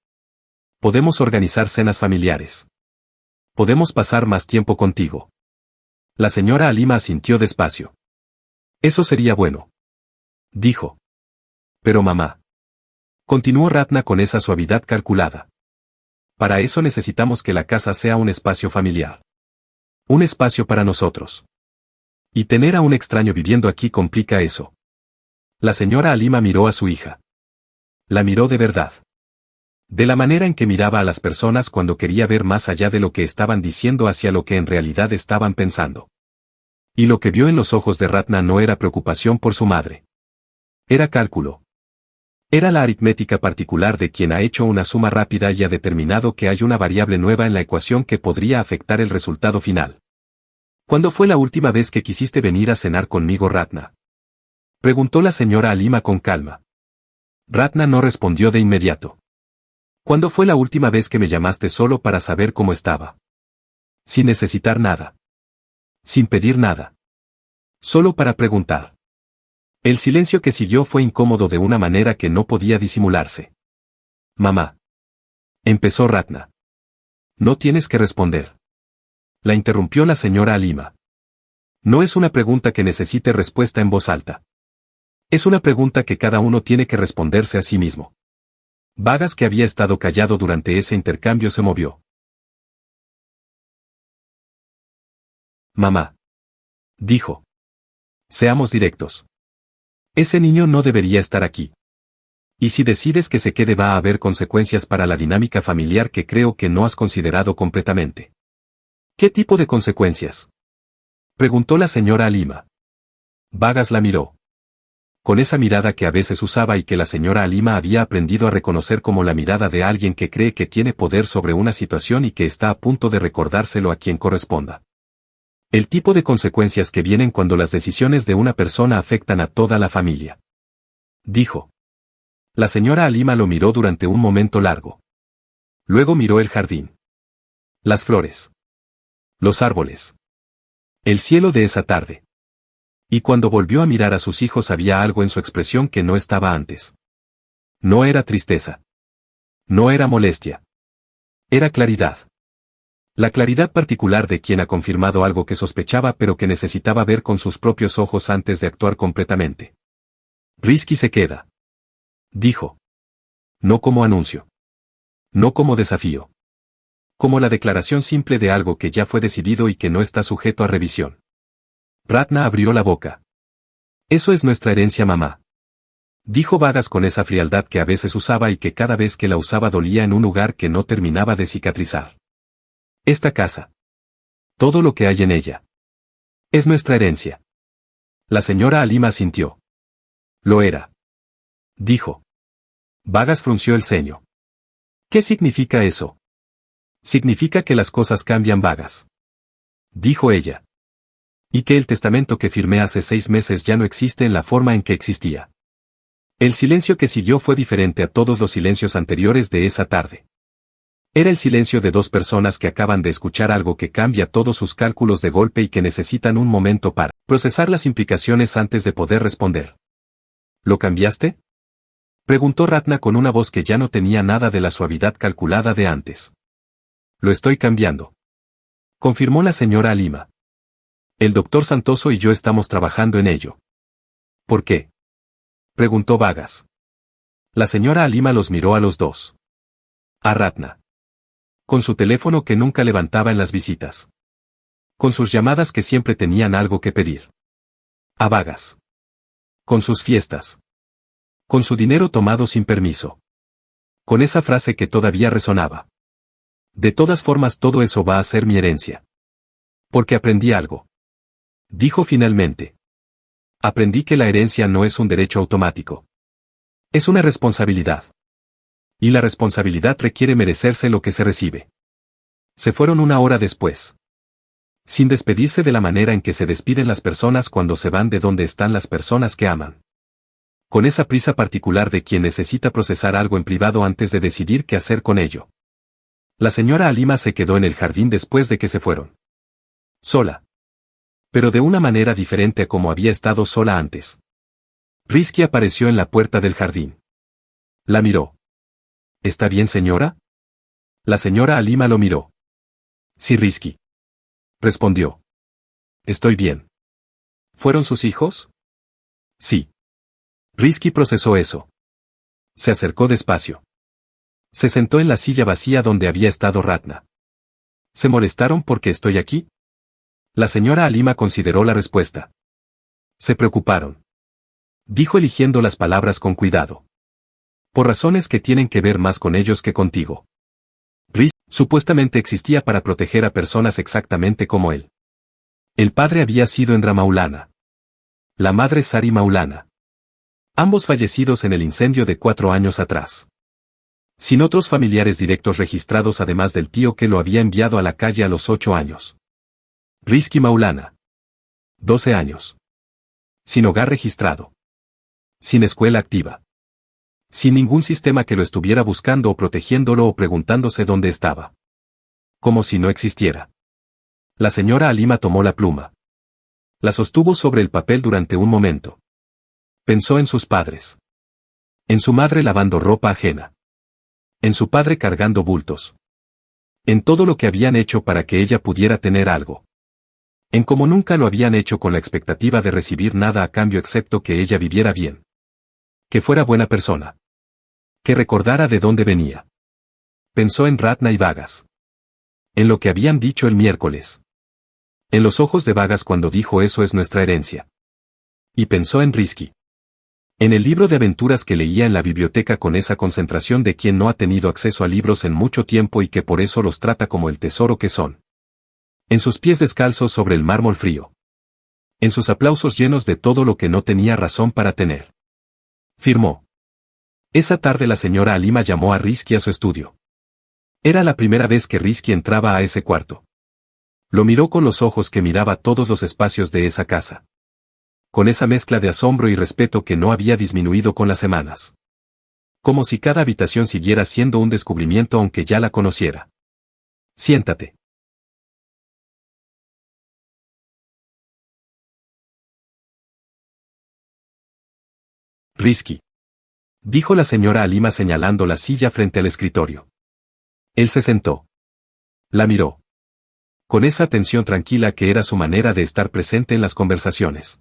Podemos organizar cenas familiares. Podemos pasar más tiempo contigo. La señora Halima asintió despacio. Eso sería bueno. Dijo. Pero mamá. Continuó Ratna con esa suavidad calculada. Para eso necesitamos que la casa sea un espacio familiar. Un espacio para nosotros. Y tener a un extraño viviendo aquí complica eso. La señora Halima miró a su hija. La miró de verdad. De la manera en que miraba a las personas cuando quería ver más allá de lo que estaban diciendo hacia lo que en realidad estaban pensando. Y lo que vio en los ojos de Ratna no era preocupación por su madre. Era cálculo. Era la aritmética particular de quien ha hecho una suma rápida y ha determinado que hay una variable nueva en la ecuación que podría afectar el resultado final. ¿Cuándo fue la última vez que quisiste venir a cenar conmigo, Ratna? Preguntó la señora Halima con calma. Ratna no respondió de inmediato. ¿Cuándo fue la última vez que me llamaste solo para saber cómo estaba? Sin necesitar nada. Sin pedir nada. Solo para preguntar. El silencio que siguió fue incómodo de una manera que no podía disimularse. Mamá. Empezó Ratna. No tienes que responder. La interrumpió la señora Halima. No es una pregunta que necesite respuesta en voz alta. Es una pregunta que cada uno tiene que responderse a sí mismo. Vagas, que había estado callado durante ese intercambio, se movió. Mamá. Dijo. Seamos directos. Ese niño no debería estar aquí. Y si decides que se quede va a haber consecuencias para la dinámica familiar que creo que no has considerado completamente. ¿Qué tipo de consecuencias? Preguntó la señora Halima. Vagas la miró. Con esa mirada que a veces usaba y que la señora Halima había aprendido a reconocer como la mirada de alguien que cree que tiene poder sobre una situación y que está a punto de recordárselo a quien corresponda. El tipo de consecuencias que vienen cuando las decisiones de una persona afectan a toda la familia. Dijo. La señora Halima lo miró durante un momento largo. Luego miró el jardín. Las flores. Los árboles. El cielo de esa tarde. Y cuando volvió a mirar a sus hijos había algo en su expresión que no estaba antes. No era tristeza. No era molestia. Era claridad. La claridad particular de quien ha confirmado algo que sospechaba pero que necesitaba ver con sus propios ojos antes de actuar completamente. Risky se queda. Dijo. No como anuncio. No como desafío. Como la declaración simple de algo que ya fue decidido y que no está sujeto a revisión. Ratna abrió la boca. Eso es nuestra herencia, mamá. Dijo Vargas con esa frialdad que a veces usaba y que cada vez que la usaba dolía en un lugar que no terminaba de cicatrizar. Esta casa. Todo lo que hay en ella. Es nuestra herencia. La señora Halima asintió. Lo era. Dijo. Vargas frunció el ceño. ¿Qué significa eso? Significa que las cosas cambian, Vargas. Dijo ella. Y que el testamento que firmé hace 6 meses ya no existe en la forma en que existía. El silencio que siguió fue diferente a todos los silencios anteriores de esa tarde. Era el silencio de 2 personas que acaban de escuchar algo que cambia todos sus cálculos de golpe y que necesitan un momento para procesar las implicaciones antes de poder responder. ¿Lo cambiaste? Preguntó Ratna con una voz que ya no tenía nada de la suavidad calculada de antes. Lo estoy cambiando. Confirmó la señora Halima. El doctor Santoso y yo estamos trabajando en ello. ¿Por qué? Preguntó Vargas. La señora Halima los miró a los dos. A Ratna. Con su teléfono que nunca levantaba en las visitas. Con sus llamadas que siempre tenían algo que pedir. A Vargas. Con sus fiestas. Con su dinero tomado sin permiso. Con esa frase que todavía resonaba. De todas formas, todo eso va a ser mi herencia. Porque aprendí algo. Dijo finalmente. Aprendí que la herencia no es un derecho automático. Es una responsabilidad. Y la responsabilidad requiere merecerse lo que se recibe. Se fueron 1 hora después. Sin despedirse de la manera en que se despiden las personas cuando se van de donde están las personas que aman. Con esa prisa particular de quien necesita procesar algo en privado antes de decidir qué hacer con ello. La señora Halima se quedó en el jardín después de que se fueron. Sola. Pero de una manera diferente a como había estado sola antes. Rizky apareció en la puerta del jardín. La miró. ¿Está bien, señora? La señora Halima lo miró. Sí, Rizky. Respondió. Estoy bien. ¿Fueron sus hijos? Sí. Rizky procesó eso. Se acercó despacio. Se sentó en la silla vacía donde había estado Ratna. ¿Se molestaron porque estoy aquí? La señora Halima consideró la respuesta. Se preocuparon. Dijo eligiendo las palabras con cuidado. Por razones que tienen que ver más con ellos que contigo. Rizky supuestamente existía para proteger a personas exactamente como él. El padre había sido Indra Maulana. La madre Sari Maulana. Ambos fallecidos en el incendio de 4 años atrás. Sin otros familiares directos registrados además del tío que lo había enviado a la calle a los 8 años. Rizky Maulana. 12 años. Sin hogar registrado. Sin escuela activa. Sin ningún sistema que lo estuviera buscando o protegiéndolo o preguntándose dónde estaba. Como si no existiera. La señora Halima tomó la pluma. La sostuvo sobre el papel durante un momento. Pensó en sus padres. En su madre lavando ropa ajena. En su padre cargando bultos. En todo lo que habían hecho para que ella pudiera tener algo. En cómo nunca lo habían hecho con la expectativa de recibir nada a cambio excepto que ella viviera bien. Que fuera buena persona. Que recordara de dónde venía. Pensó en Ratna y Vargas. En lo que habían dicho el miércoles. En los ojos de Vargas cuando dijo eso es nuestra herencia. Y pensó en Rizky. En el libro de aventuras que leía en la biblioteca con esa concentración de quien no ha tenido acceso a libros en mucho tiempo y que por eso los trata como el tesoro que son. En sus pies descalzos sobre el mármol frío. En sus aplausos llenos de todo lo que no tenía razón para tener. Firmó. Esa tarde la señora Halima llamó a Rizky a su estudio. Era la primera vez que Rizky entraba a ese cuarto. Lo miró con los ojos que miraba todos los espacios de esa casa. Con esa mezcla de asombro y respeto que no había disminuido con las semanas. Como si cada habitación siguiera siendo un descubrimiento aunque ya la conociera. Siéntate. Rizky. Dijo la señora Halima señalando la silla frente al escritorio. Él se sentó. La miró. Con esa atención tranquila que era su manera de estar presente en las conversaciones.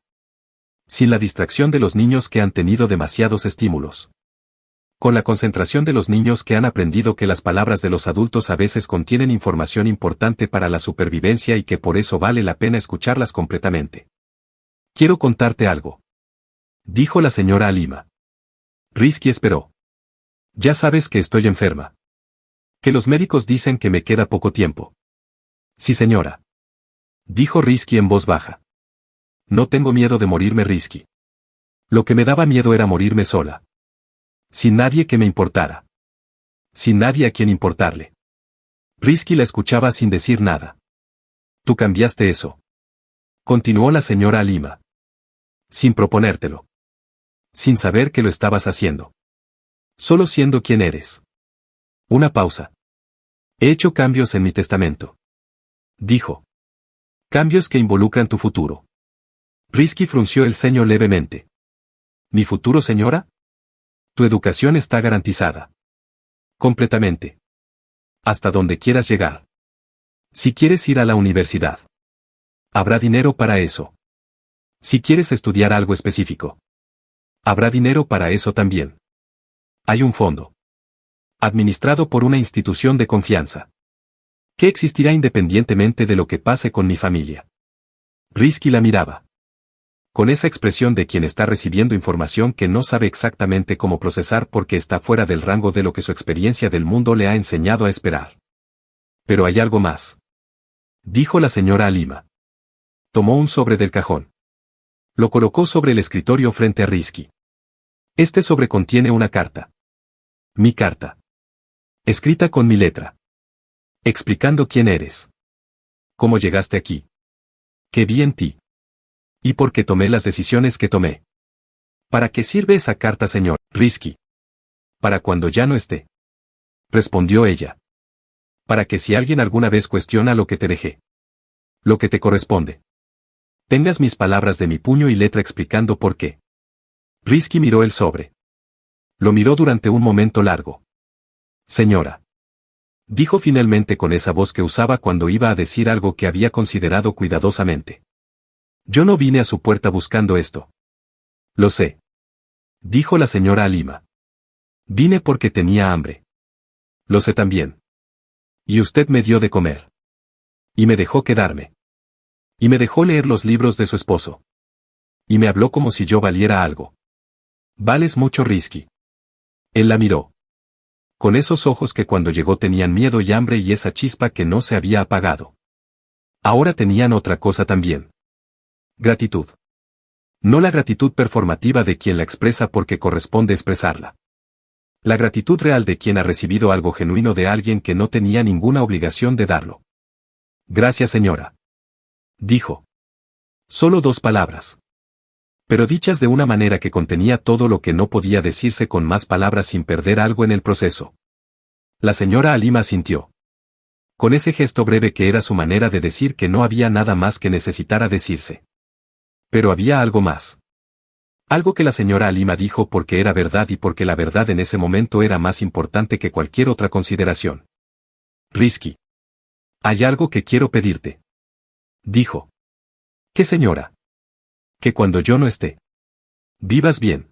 Sin la distracción de los niños que han tenido demasiados estímulos. Con la concentración de los niños que han aprendido que las palabras de los adultos a veces contienen información importante para la supervivencia y que por eso vale la pena escucharlas completamente. Quiero contarte algo. dijo la señora Halima. Rizky esperó. Ya sabes que estoy enferma. Que los médicos dicen que me queda poco tiempo. Sí, señora. Dijo Rizky en voz baja. No tengo miedo de morirme, Rizky. Lo que me daba miedo era morirme sola. Sin nadie que me importara. Sin nadie a quien importarle. Rizky la escuchaba sin decir nada. Tú cambiaste eso. Continuó la señora Halima. Sin proponértelo. Sin saber que lo estabas haciendo. Solo siendo quien eres. Una pausa. He hecho cambios en mi testamento. Dijo. Cambios que involucran tu futuro. Rizky frunció el ceño levemente. ¿Mi futuro, señora? Tu educación está garantizada. Completamente. Hasta donde quieras llegar. Si quieres ir a la universidad. Habrá dinero para eso. Si quieres estudiar algo específico. Habrá dinero para eso también. Hay un fondo. Administrado por una institución de confianza. Que existirá independientemente de lo que pase con mi familia. Rizky la miraba. Con esa expresión de quien está recibiendo información que no sabe exactamente cómo procesar porque está fuera del rango de lo que su experiencia del mundo le ha enseñado a esperar. Pero hay algo más. Dijo la señora Halima. Tomó un sobre del cajón. Lo colocó sobre el escritorio frente a Rizky. Este sobre contiene una carta. Mi carta. Escrita con mi letra. Explicando quién eres. Cómo llegaste aquí. Qué vi en ti. Y por qué tomé las decisiones que tomé. ¿Para qué sirve esa carta, señor Rizky? Para cuando ya no esté. Respondió ella. Para que si alguien alguna vez cuestiona lo que te dejé. Lo que te corresponde. Tengas mis palabras de mi puño y letra explicando por qué. Rizky miró el sobre. Lo miró durante un momento largo. Señora. Dijo finalmente con esa voz que usaba cuando iba a decir algo que había considerado cuidadosamente. Yo no vine a su puerta buscando esto. Lo sé. Dijo la señora Halima. Vine porque tenía hambre. Lo sé también. Y usted me dio de comer. Y me dejó quedarme. Y me dejó leer los libros de su esposo. Y me habló como si yo valiera algo. Vales mucho, Rizky. Él la miró. Con esos ojos que cuando llegó tenían miedo y hambre y esa chispa que no se había apagado. Ahora tenían otra cosa también. Gratitud. No la gratitud performativa de quien la expresa porque corresponde expresarla. La gratitud real de quien ha recibido algo genuino de alguien que no tenía ninguna obligación de darlo. Gracias, señora. Dijo. Solo 2 palabras. Pero dichas de una manera que contenía todo lo que no podía decirse con más palabras sin perder algo en el proceso. La señora Halima asintió. Con ese gesto breve que era su manera de decir que no había nada más que necesitara decirse. Pero había algo más. Algo que la señora Halima dijo porque era verdad y porque la verdad en ese momento era más importante que cualquier otra consideración. Rizky. Hay algo que quiero pedirte. Dijo. ¿Qué, señora? Que cuando yo no esté. Vivas bien.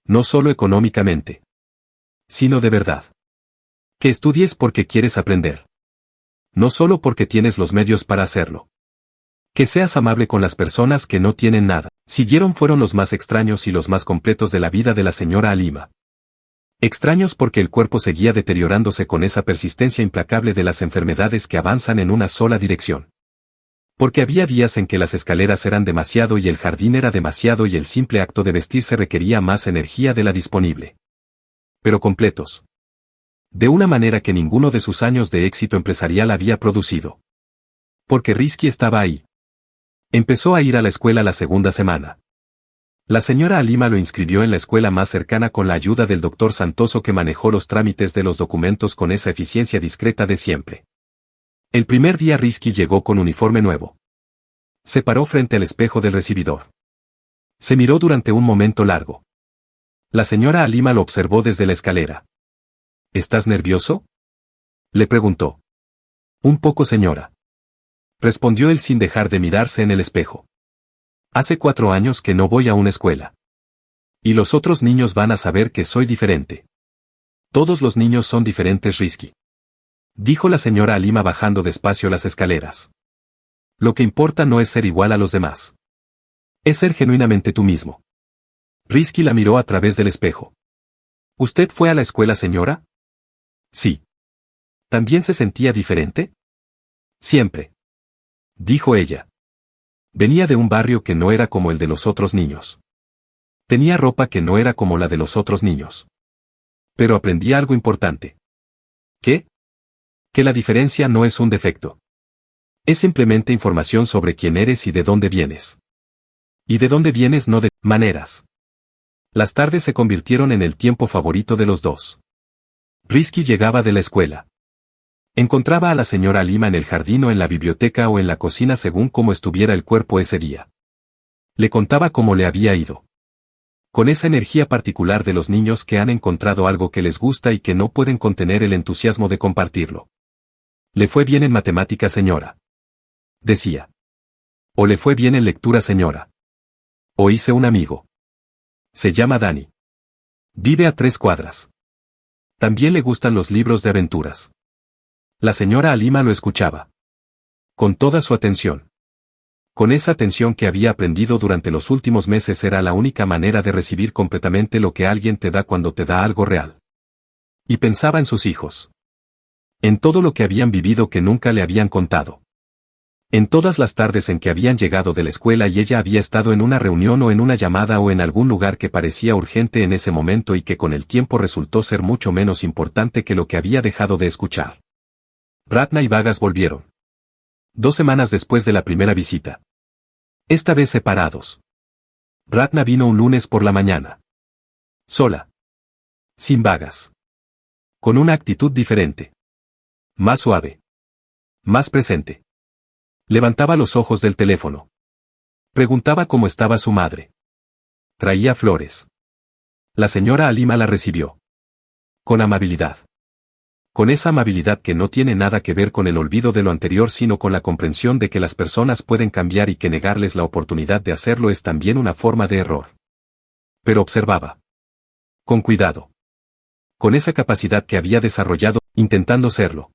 No solo económicamente. Sino de verdad. Que estudies porque quieres aprender. No solo porque tienes los medios para hacerlo. Que seas amable con las personas que no tienen nada. Siguieron fueron los más extraños y los más completos de la vida de la señora Halima. Extraños porque el cuerpo seguía deteriorándose con esa persistencia implacable de las enfermedades que avanzan en una sola dirección. Porque había días en que las escaleras eran demasiado y el jardín era demasiado y el simple acto de vestirse requería más energía de la disponible. Pero completos. De una manera que ninguno de sus años de éxito empresarial había producido. Porque Rizky estaba ahí. Empezó a ir a la escuela la segunda semana. La señora Halima lo inscribió en la escuela más cercana con la ayuda del doctor Santoso que manejó los trámites de los documentos con esa eficiencia discreta de siempre. El primer día Rizky llegó con uniforme nuevo. Se paró frente al espejo del recibidor. Se miró durante un momento largo. La señora Halima lo observó desde la escalera. ¿Estás nervioso?, le preguntó. Un poco, señora. Respondió él sin dejar de mirarse en el espejo. Hace 4 años que no voy a una escuela. Y los otros niños van a saber que soy diferente. Todos los niños son diferentes, Rizky. Dijo la señora Halima bajando despacio las escaleras. Lo que importa no es ser igual a los demás. Es ser genuinamente tú mismo. Risky la miró a través del espejo. ¿Usted fue a la escuela, señora? Sí. ¿También se sentía diferente? Siempre. Dijo ella. Venía de un barrio que no era como el de los otros niños. Tenía ropa que no era como la de los otros niños. Pero aprendí algo importante. ¿Qué? Que la diferencia no es un defecto. Es simplemente información sobre quién eres y de dónde vienes. Y de dónde vienes no de maneras. Las tardes se convirtieron en el tiempo favorito de los dos. Risky llegaba de la escuela. Encontraba a la señora Lima en el jardín o en la biblioteca o en la cocina según cómo estuviera el cuerpo ese día. Le contaba cómo le había ido. Con esa energía particular de los niños que han encontrado algo que les gusta y que no pueden contener el entusiasmo de compartirlo. «Le fue bien en matemáticas, señora», decía. «O le fue bien en lectura, señora. O hice un amigo. Se llama Dani. Vive a 3 cuadras. También le gustan los libros de aventuras». La señora Alima lo escuchaba. Con toda su atención. Con esa atención que había aprendido durante los últimos meses era la única manera de recibir completamente lo que alguien te da cuando te da algo real. Y pensaba en sus hijos. En todo lo que habían vivido que nunca le habían contado. En todas las tardes en que habían llegado de la escuela y ella había estado en una reunión o en una llamada o en algún lugar que parecía urgente en ese momento y que con el tiempo resultó ser mucho menos importante que lo que había dejado de escuchar. Ratna y Vagas volvieron. 2 semanas después de la primera visita. Esta vez separados. Ratna vino un lunes por la mañana. Sola. Sin Vagas. Con una actitud diferente. Más suave. Más presente. Levantaba los ojos del teléfono. Preguntaba cómo estaba su madre. Traía flores. La señora Alima la recibió. Con amabilidad. Con esa amabilidad que no tiene nada que ver con el olvido de lo anterior sino con la comprensión de que las personas pueden cambiar y que negarles la oportunidad de hacerlo es también una forma de error. Pero observaba. Con cuidado. Con esa capacidad que había desarrollado, intentando serlo.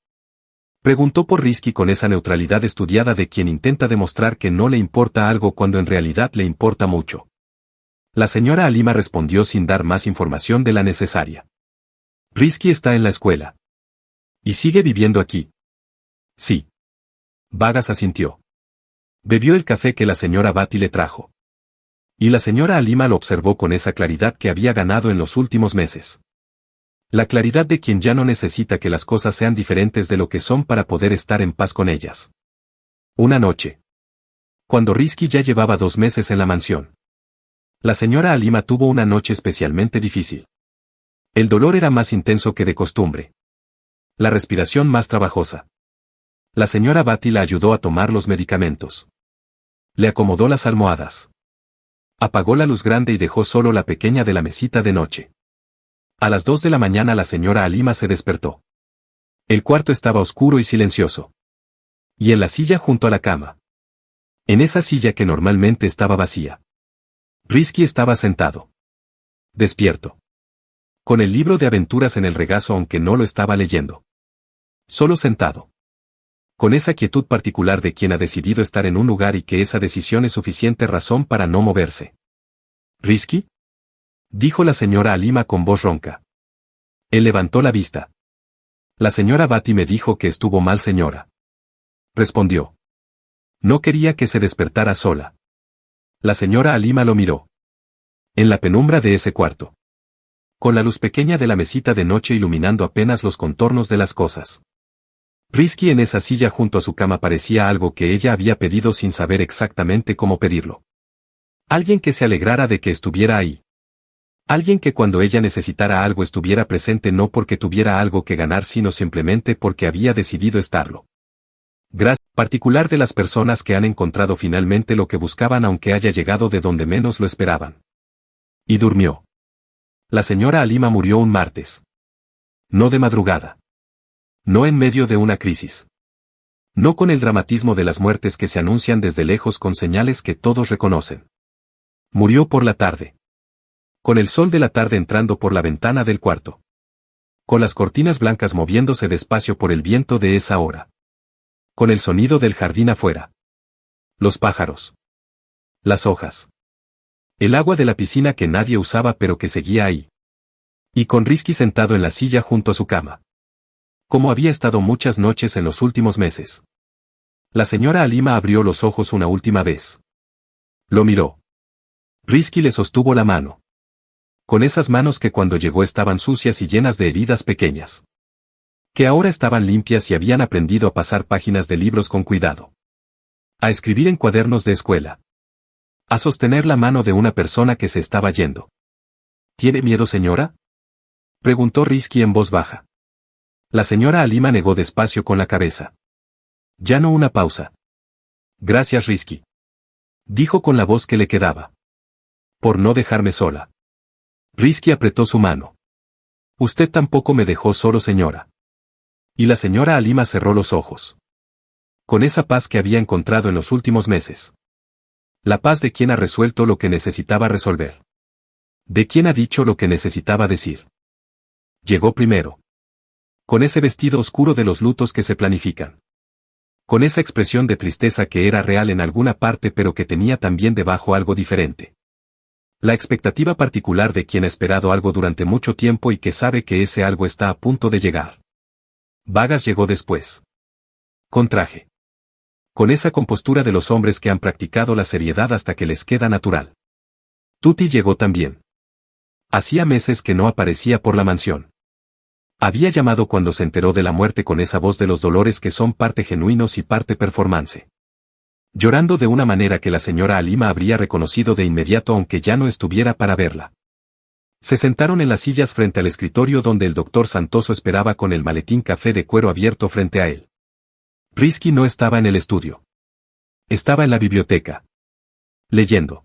Preguntó por Risky con esa neutralidad estudiada de quien intenta demostrar que no le importa algo cuando en realidad le importa mucho. La señora Alima respondió sin dar más información de la necesaria. Risky está en la escuela. ¿Y sigue viviendo aquí? Sí. Vagas asintió. Bebió el café que la señora Bati le trajo. Y la señora Alima lo observó con esa claridad que había ganado en los últimos meses. La claridad de quien ya no necesita que las cosas sean diferentes de lo que son para poder estar en paz con ellas. Una noche. Cuando Risky ya llevaba 2 meses en la mansión. La señora Alima tuvo una noche especialmente difícil. El dolor era más intenso que de costumbre. La respiración más trabajosa. La señora Bati la ayudó a tomar los medicamentos. Le acomodó las almohadas. Apagó la luz grande y dejó solo la pequeña de la mesita de noche. A las 2 de la mañana la señora Alima se despertó. El cuarto estaba oscuro y silencioso. Y en la silla junto a la cama. En esa silla que normalmente estaba vacía. Risky estaba sentado. Despierto. Con el libro de aventuras en el regazo aunque no lo estaba leyendo. Solo sentado. Con esa quietud particular de quien ha decidido estar en un lugar y que esa decisión es suficiente razón para no moverse. ¿Risky? Dijo la señora Alima con voz ronca. Él levantó la vista. La señora Bati me dijo que estuvo mal, señora. Respondió. No quería que se despertara sola. La señora Alima lo miró. En la penumbra de ese cuarto. Con la luz pequeña de la mesita de noche iluminando apenas los contornos de las cosas. Risky en esa silla junto a su cama parecía algo que ella había pedido sin saber exactamente cómo pedirlo. Alguien que se alegrara de que estuviera ahí. Alguien que cuando ella necesitara algo estuviera presente no porque tuviera algo que ganar sino simplemente porque había decidido estarlo. Gracias, particular de las personas que han encontrado finalmente lo que buscaban aunque haya llegado de donde menos lo esperaban. Y durmió. La señora Alima murió un martes. No de madrugada. No en medio de una crisis. No con el dramatismo de las muertes que se anuncian desde lejos con señales que todos reconocen. Murió por la tarde. Con el sol de la tarde entrando por la ventana del cuarto. Con las cortinas blancas moviéndose despacio por el viento de esa hora. Con el sonido del jardín afuera. Los pájaros. Las hojas. El agua de la piscina que nadie usaba pero que seguía ahí. Y con Rizky sentado en la silla junto a su cama. Como había estado muchas noches en los últimos meses. La señora Halima abrió los ojos una última vez. Lo miró. Rizky le sostuvo la mano. Con esas manos que cuando llegó estaban sucias y llenas de heridas pequeñas. Que ahora estaban limpias y habían aprendido a pasar páginas de libros con cuidado. A escribir en cuadernos de escuela. A sostener la mano de una persona que se estaba yendo. ¿Tiene miedo, señora?, preguntó Rizky en voz baja. La señora Halima negó despacio con la cabeza. Ya no una pausa. Gracias, Rizky, dijo con la voz que le quedaba. Por no dejarme sola. Rizky apretó su mano. Usted tampoco me dejó solo, señora. Y la señora Halima cerró los ojos. Con esa paz que había encontrado en los últimos meses. La paz de quien ha resuelto lo que necesitaba resolver. De quien ha dicho lo que necesitaba decir. Llegó primero. Con ese vestido oscuro de los lutos que se planifican. Con esa expresión de tristeza que era real en alguna parte pero que tenía también debajo algo diferente. La expectativa particular de quien ha esperado algo durante mucho tiempo y que sabe que ese algo está a punto de llegar. Vargas llegó después. Con traje. Con esa compostura de los hombres que han practicado la seriedad hasta que les queda natural. Tuti llegó también. Hacía meses que no aparecía por la mansión. Había llamado cuando se enteró de la muerte con esa voz de los dolores que son parte genuinos y parte performance. Llorando de una manera que la señora Halima habría reconocido de inmediato aunque ya no estuviera para verla. Se sentaron en las sillas frente al escritorio donde el doctor Santoso esperaba con el maletín café de cuero abierto frente a él. Rizky no estaba en el estudio. Estaba en la biblioteca. Leyendo.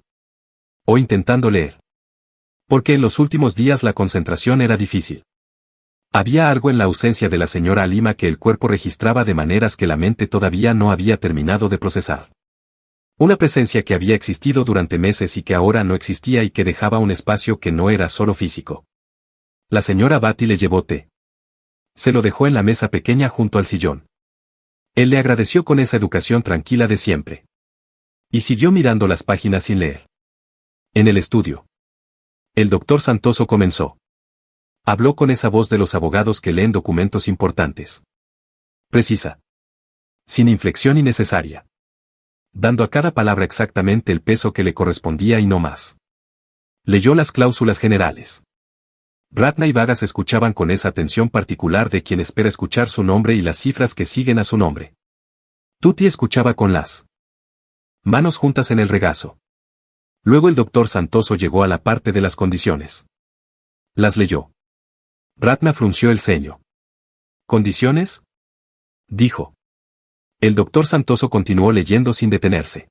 O intentando leer. Porque en los últimos días la concentración era difícil. Había algo en la ausencia de la señora Halima que el cuerpo registraba de maneras que la mente todavía no había terminado de procesar. Una presencia que había existido durante meses y que ahora no existía y que dejaba un espacio que no era solo físico. La señora Batty le llevó té. Se lo dejó en la mesa pequeña junto al sillón. Él le agradeció con esa educación tranquila de siempre. Y siguió mirando las páginas sin leer. En el estudio. El doctor Santoso comenzó. Habló con esa voz de los abogados que leen documentos importantes. Precisa. Sin inflexión innecesaria. Dando a cada palabra exactamente el peso que le correspondía y no más. Leyó las cláusulas generales. Ratna y Vargas escuchaban con esa atención particular de quien espera escuchar su nombre y las cifras que siguen a su nombre. Tuti escuchaba con las manos juntas en el regazo. Luego el doctor Santoso llegó a la parte de las condiciones. Las leyó. Ratna frunció el ceño. ¿Condiciones?, dijo. El doctor Santoso continuó leyendo sin detenerse.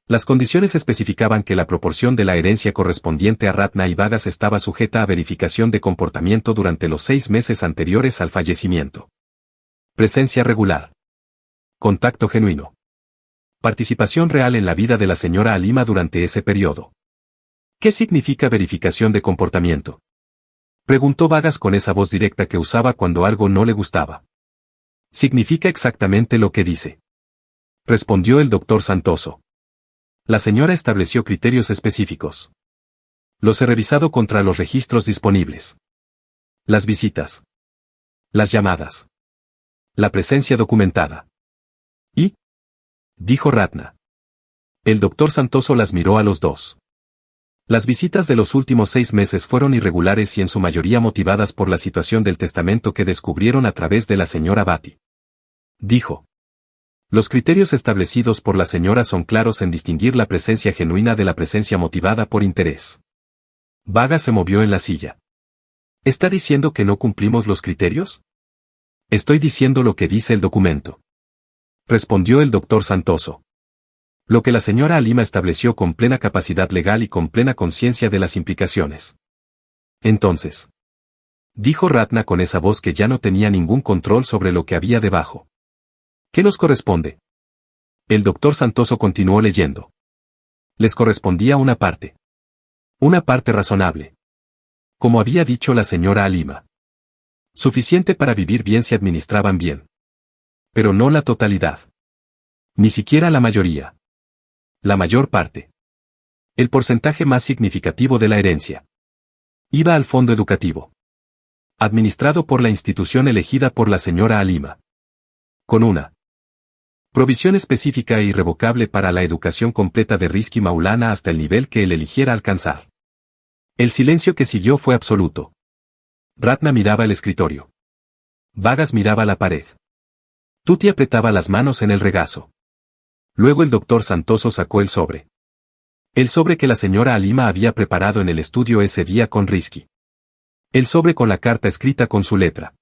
Las condiciones especificaban que la proporción de la herencia correspondiente a Ratna y Vargas estaba sujeta a verificación de comportamiento durante los 6 meses anteriores al fallecimiento. Presencia regular. Contacto genuino. Participación real en la vida de la señora Halima durante ese periodo. ¿Qué significa verificación de comportamiento?, preguntó Vargas con esa voz directa que usaba cuando algo no le gustaba. Significa exactamente lo que dice, respondió el doctor Santoso. La señora estableció criterios específicos. Los he revisado contra los registros disponibles. Las visitas. Las llamadas. La presencia documentada. ¿Y?, dijo Ratna. El doctor Santoso las miró a los dos. Las visitas de los últimos 6 meses fueron irregulares y en su mayoría motivadas por la situación del testamento que descubrieron a través de la señora Batty. Dijo. Los criterios establecidos por la señora son claros en distinguir la presencia genuina de la presencia motivada por interés. Vargas se movió en la silla. ¿Está diciendo que no cumplimos los criterios? Estoy diciendo lo que dice el documento, respondió el doctor Santoso. Lo que la señora Halima estableció con plena capacidad legal y con plena conciencia de las implicaciones. Entonces, dijo Ratna con esa voz que ya no tenía ningún control sobre lo que había debajo. ¿Qué nos corresponde? El doctor Santoso continuó leyendo. Les correspondía una parte. Una parte razonable. Como había dicho la señora Halima. Suficiente para vivir bien si administraban bien. Pero no la totalidad. Ni siquiera la mayoría. La mayor parte. El porcentaje más significativo de la herencia iba al fondo educativo, administrado por la institución elegida por la señora Halima, con una provisión específica e irrevocable para la educación completa de Rizki Maulana hasta el nivel que él eligiera alcanzar. El silencio que siguió fue absoluto. Ratna miraba el escritorio. Vagas miraba la pared. Tuti apretaba las manos en el regazo. Luego el doctor Santoso sacó el sobre. El sobre que la señora Halima había preparado en el estudio ese día con Rizki. El sobre con la carta escrita con su letra.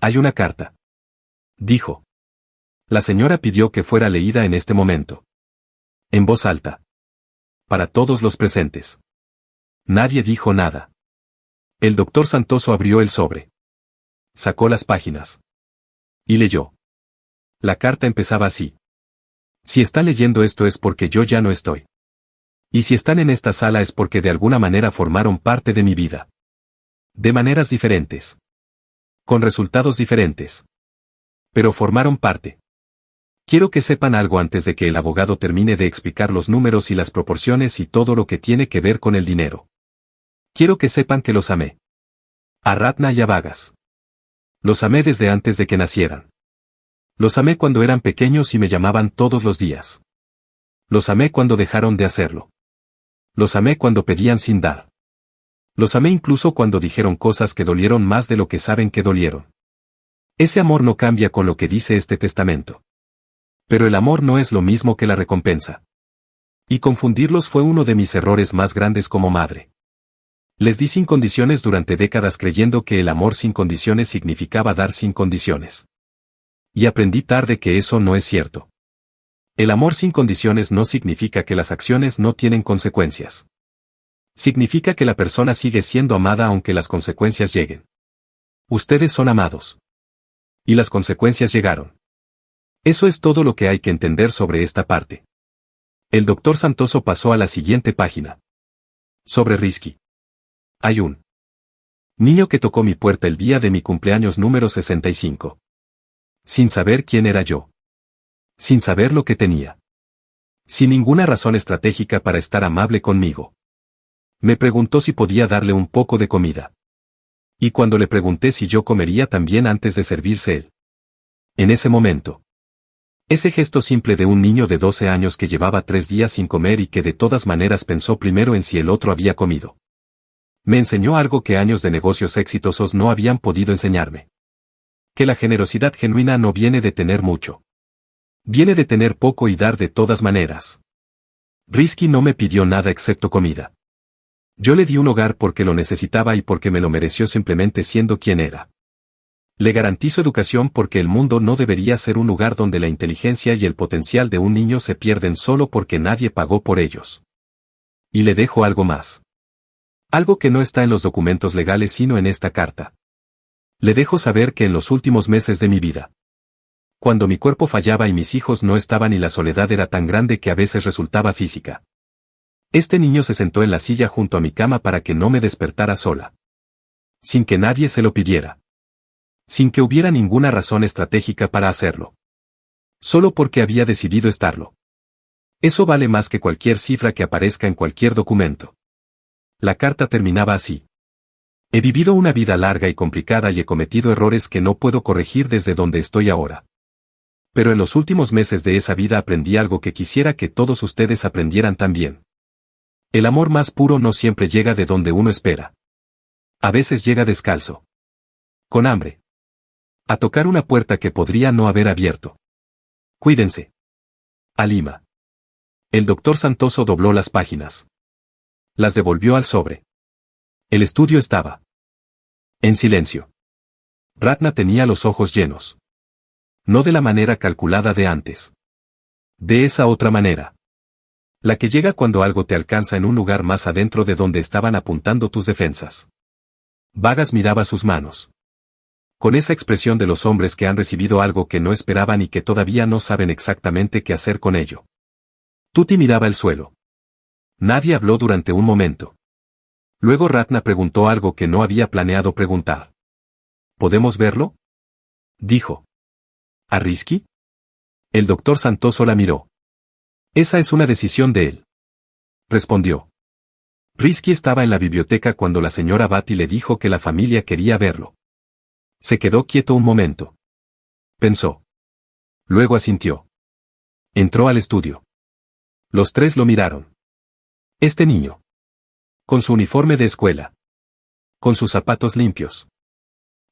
«Hay una carta», dijo. La señora pidió que fuera leída en este momento. En voz alta. Para todos los presentes. Nadie dijo nada. El doctor Santoso abrió el sobre. Sacó las páginas. Y leyó. La carta empezaba así. Si están leyendo esto es porque yo ya no estoy. Y si están en esta sala es porque de alguna manera formaron parte de mi vida. De maneras diferentes. Con resultados diferentes. Pero formaron parte. Quiero que sepan algo antes de que el abogado termine de explicar los números y las proporciones y todo lo que tiene que ver con el dinero. Quiero que sepan que los amé. A Ratna y a Vagas. Los amé desde antes de que nacieran. Los amé cuando eran pequeños y me llamaban todos los días. Los amé cuando dejaron de hacerlo. Los amé cuando pedían sin dar. Los amé incluso cuando dijeron cosas que dolieron más de lo que saben que dolieron. Ese amor no cambia con lo que dice este testamento. Pero el amor no es lo mismo que la recompensa. Y confundirlos fue uno de mis errores más grandes como madre. Les di sin condiciones durante décadas creyendo que el amor sin condiciones significaba dar sin condiciones. Y aprendí tarde que eso no es cierto. El amor sin condiciones no significa que las acciones no tienen consecuencias. Significa que la persona sigue siendo amada aunque las consecuencias lleguen. Ustedes son amados. Y las consecuencias llegaron. Eso es todo lo que hay que entender sobre esta parte. El doctor Santoso pasó a la siguiente página. Sobre Rizki. Hay un niño que tocó mi puerta el día de mi cumpleaños número 65. Sin saber quién era yo. Sin saber lo que tenía. Sin ninguna razón estratégica para estar amable conmigo. Me preguntó si podía darle un poco de comida. Y cuando le pregunté si yo comería también antes de servirse él. En ese momento. Ese gesto simple de un niño de 12 años que llevaba 3 días sin comer y que de todas maneras pensó primero en si el otro había comido. Me enseñó algo que años de negocios exitosos no habían podido enseñarme. Que la generosidad genuina no viene de tener mucho. Viene de tener poco y dar de todas maneras. Rizki no me pidió nada excepto comida. Yo le di un hogar porque lo necesitaba y porque me lo mereció simplemente siendo quien era. Le garantizo educación porque el mundo no debería ser un lugar donde la inteligencia y el potencial de un niño se pierden solo porque nadie pagó por ellos. Y le dejo algo más. Algo que no está en los documentos legales sino en esta carta. Le dejo saber que en los últimos meses de mi vida, cuando mi cuerpo fallaba y mis hijos no estaban y la soledad era tan grande que a veces resultaba física. Este niño se sentó en la silla junto a mi cama para que no me despertara sola. Sin que nadie se lo pidiera. Sin que hubiera ninguna razón estratégica para hacerlo. Solo porque había decidido estarlo. Eso vale más que cualquier cifra que aparezca en cualquier documento. La carta terminaba así. He vivido una vida larga y complicada y he cometido errores que no puedo corregir desde donde estoy ahora. Pero en los últimos meses de esa vida aprendí algo que quisiera que todos ustedes aprendieran también. El amor más puro no siempre llega de donde uno espera. A veces llega descalzo. Con hambre. A tocar una puerta que podría no haber abierto. Cuídense. Halima. El doctor Santoso dobló las páginas. Las devolvió al sobre. El estudio estaba en silencio. Ratna tenía los ojos llenos. No de la manera calculada de antes. De esa otra manera. La que llega cuando algo te alcanza en un lugar más adentro de donde estaban apuntando tus defensas. Vagas miraba sus manos. Con esa expresión de los hombres que han recibido algo que no esperaban y que todavía no saben exactamente qué hacer con ello. Tuti miraba el suelo. Nadie habló durante un momento. Luego Ratna preguntó algo que no había planeado preguntar. ¿Podemos verlo?, dijo. ¿A Rizki? El doctor Santoso la miró. Esa es una decisión de él. respondió. Risky estaba en la biblioteca cuando la señora Batty le dijo que la familia quería verlo. Se quedó quieto un momento. Pensó. Luego asintió. Entró al estudio. Los tres lo miraron. Este niño. Con su uniforme de escuela. Con sus zapatos limpios.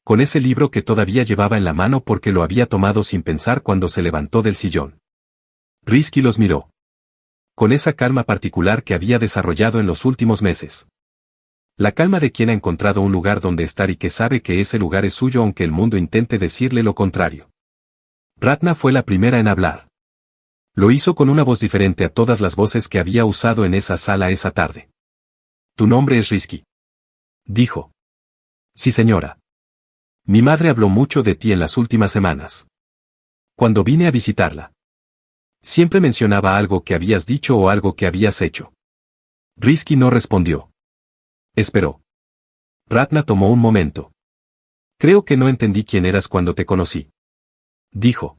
Con ese libro que todavía llevaba en la mano porque lo había tomado sin pensar cuando se levantó del sillón. Risky los miró. Con esa calma particular que había desarrollado en los últimos meses. La calma de quien ha encontrado un lugar donde estar y que sabe que ese lugar es suyo aunque el mundo intente decirle lo contrario. Ratna fue la primera en hablar. Lo hizo con una voz diferente a todas las voces que había usado en esa sala esa tarde. «Tu nombre es Risky», dijo. «Sí, señora. Mi madre habló mucho de ti en las últimas semanas. Cuando vine a visitarla. Siempre mencionaba algo que habías dicho o algo que habías hecho». Risky no respondió. Esperó. Ratna tomó un momento. «Creo que no entendí quién eras cuando te conocí», dijo.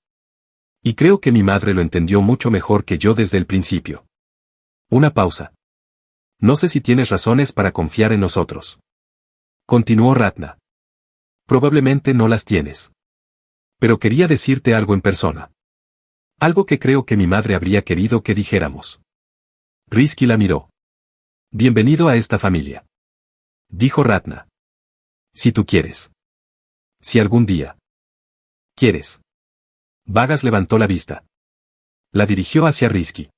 «Y creo que mi madre lo entendió mucho mejor que yo desde el principio». Una pausa. «No sé si tienes razones para confiar en nosotros», continuó Ratna. «Probablemente no las tienes. Pero quería decirte algo en persona. Algo que creo que mi madre habría querido que dijéramos». Risky la miró. «Bienvenido a esta familia», dijo Ratna. «Si tú quieres. Si algún día quieres». Vagas levantó la vista. La dirigió hacia Risky.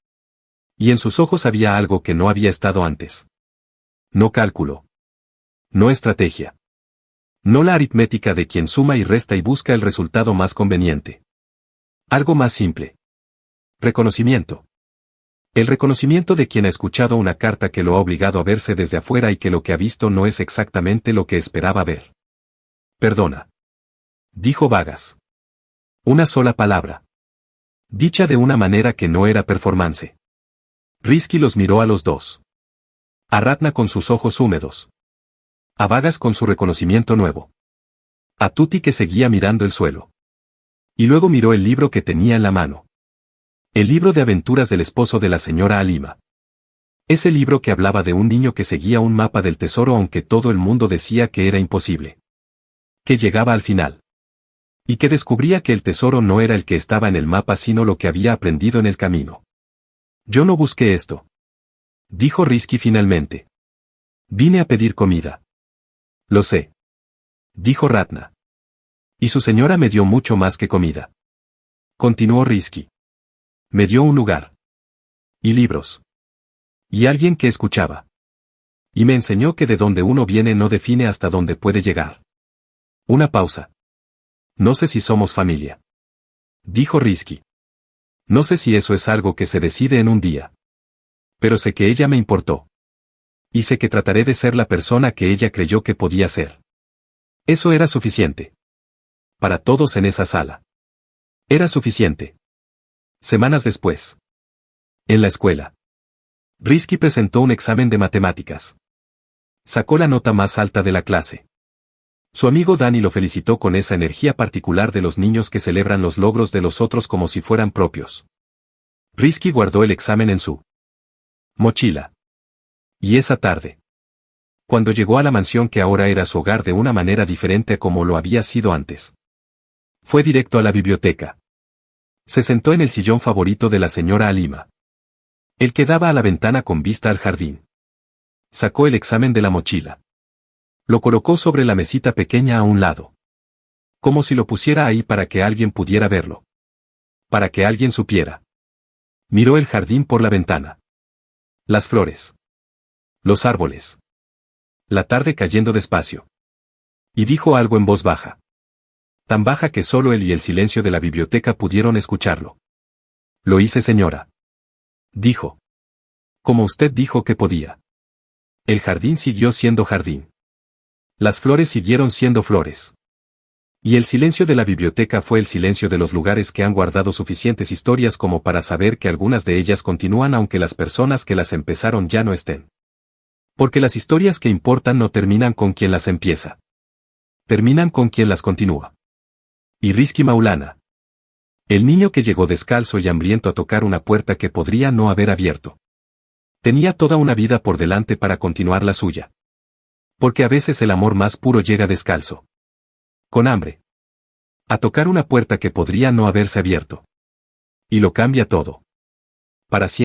Y en sus ojos había algo que no había estado antes. No cálculo. No estrategia. No la aritmética de quien suma y resta y busca el resultado más conveniente. Algo más simple. Reconocimiento. El reconocimiento de quien ha escuchado una carta que lo ha obligado a verse desde afuera y que lo que ha visto no es exactamente lo que esperaba ver. «Perdona», dijo Vagas. Una sola palabra. Dicha de una manera que no era performance. Risky los miró a los dos. A Ratna con sus ojos húmedos. A Vagas con su reconocimiento nuevo. A Tuti que seguía mirando el suelo. Y luego miró el libro que tenía en la mano. El libro de aventuras del esposo de la señora Halima. Ese libro que hablaba de un niño que seguía un mapa del tesoro aunque todo el mundo decía que era imposible. Que llegaba al final. Y que descubría que el tesoro no era el que estaba en el mapa sino lo que había aprendido en el camino. «Yo no busqué esto», dijo Risky finalmente. «Vine a pedir comida». «Lo sé», dijo Ratna. «Y su señora me dio mucho más que comida», continuó Risky. «Me dio un lugar. Y libros. Y alguien que escuchaba. Y me enseñó que de donde uno viene no define hasta dónde puede llegar». Una pausa. «No sé si somos familia», dijo Risky. «No sé si eso es algo que se decide en un día. Pero sé que ella me importó. Y sé que trataré de ser la persona que ella creyó que podía ser». Eso era suficiente. Para todos en esa sala. Era suficiente. Semanas después. En la escuela. Risky presentó un examen de matemáticas. Sacó la nota más alta de la clase. Su amigo Danny lo felicitó con esa energía particular de los niños que celebran los logros de los otros como si fueran propios. Risky guardó el examen en su mochila. Y esa tarde, cuando llegó a la mansión que ahora era su hogar de una manera diferente a como lo había sido antes, fue directo a la biblioteca. Se sentó en el sillón favorito de la señora Halima. El que daba a la ventana con vista al jardín. Sacó el examen de la mochila. Lo colocó sobre la mesita pequeña a un lado. Como si lo pusiera ahí para que alguien pudiera verlo. Para que alguien supiera. Miró el jardín por la ventana. Las flores. Los árboles. La tarde cayendo despacio. Y dijo algo en voz baja. Tan baja que solo él y el silencio de la biblioteca pudieron escucharlo. «Lo hice, señora», dijo. «Como usted dijo que podía». El jardín siguió siendo jardín. Las flores siguieron siendo flores. Y el silencio de la biblioteca fue el silencio de los lugares que han guardado suficientes historias como para saber que algunas de ellas continúan aunque las personas que las empezaron ya no estén. Porque las historias que importan no terminan con quien las empieza. Terminan con quien las continúa. Y Risky Maulana. El niño que llegó descalzo y hambriento a tocar una puerta que podría no haber abierto. Tenía toda una vida por delante para continuar la suya. Porque a veces el amor más puro llega descalzo. Con hambre. A tocar una puerta que podría no haberse abierto. Y lo cambia todo. Para siempre.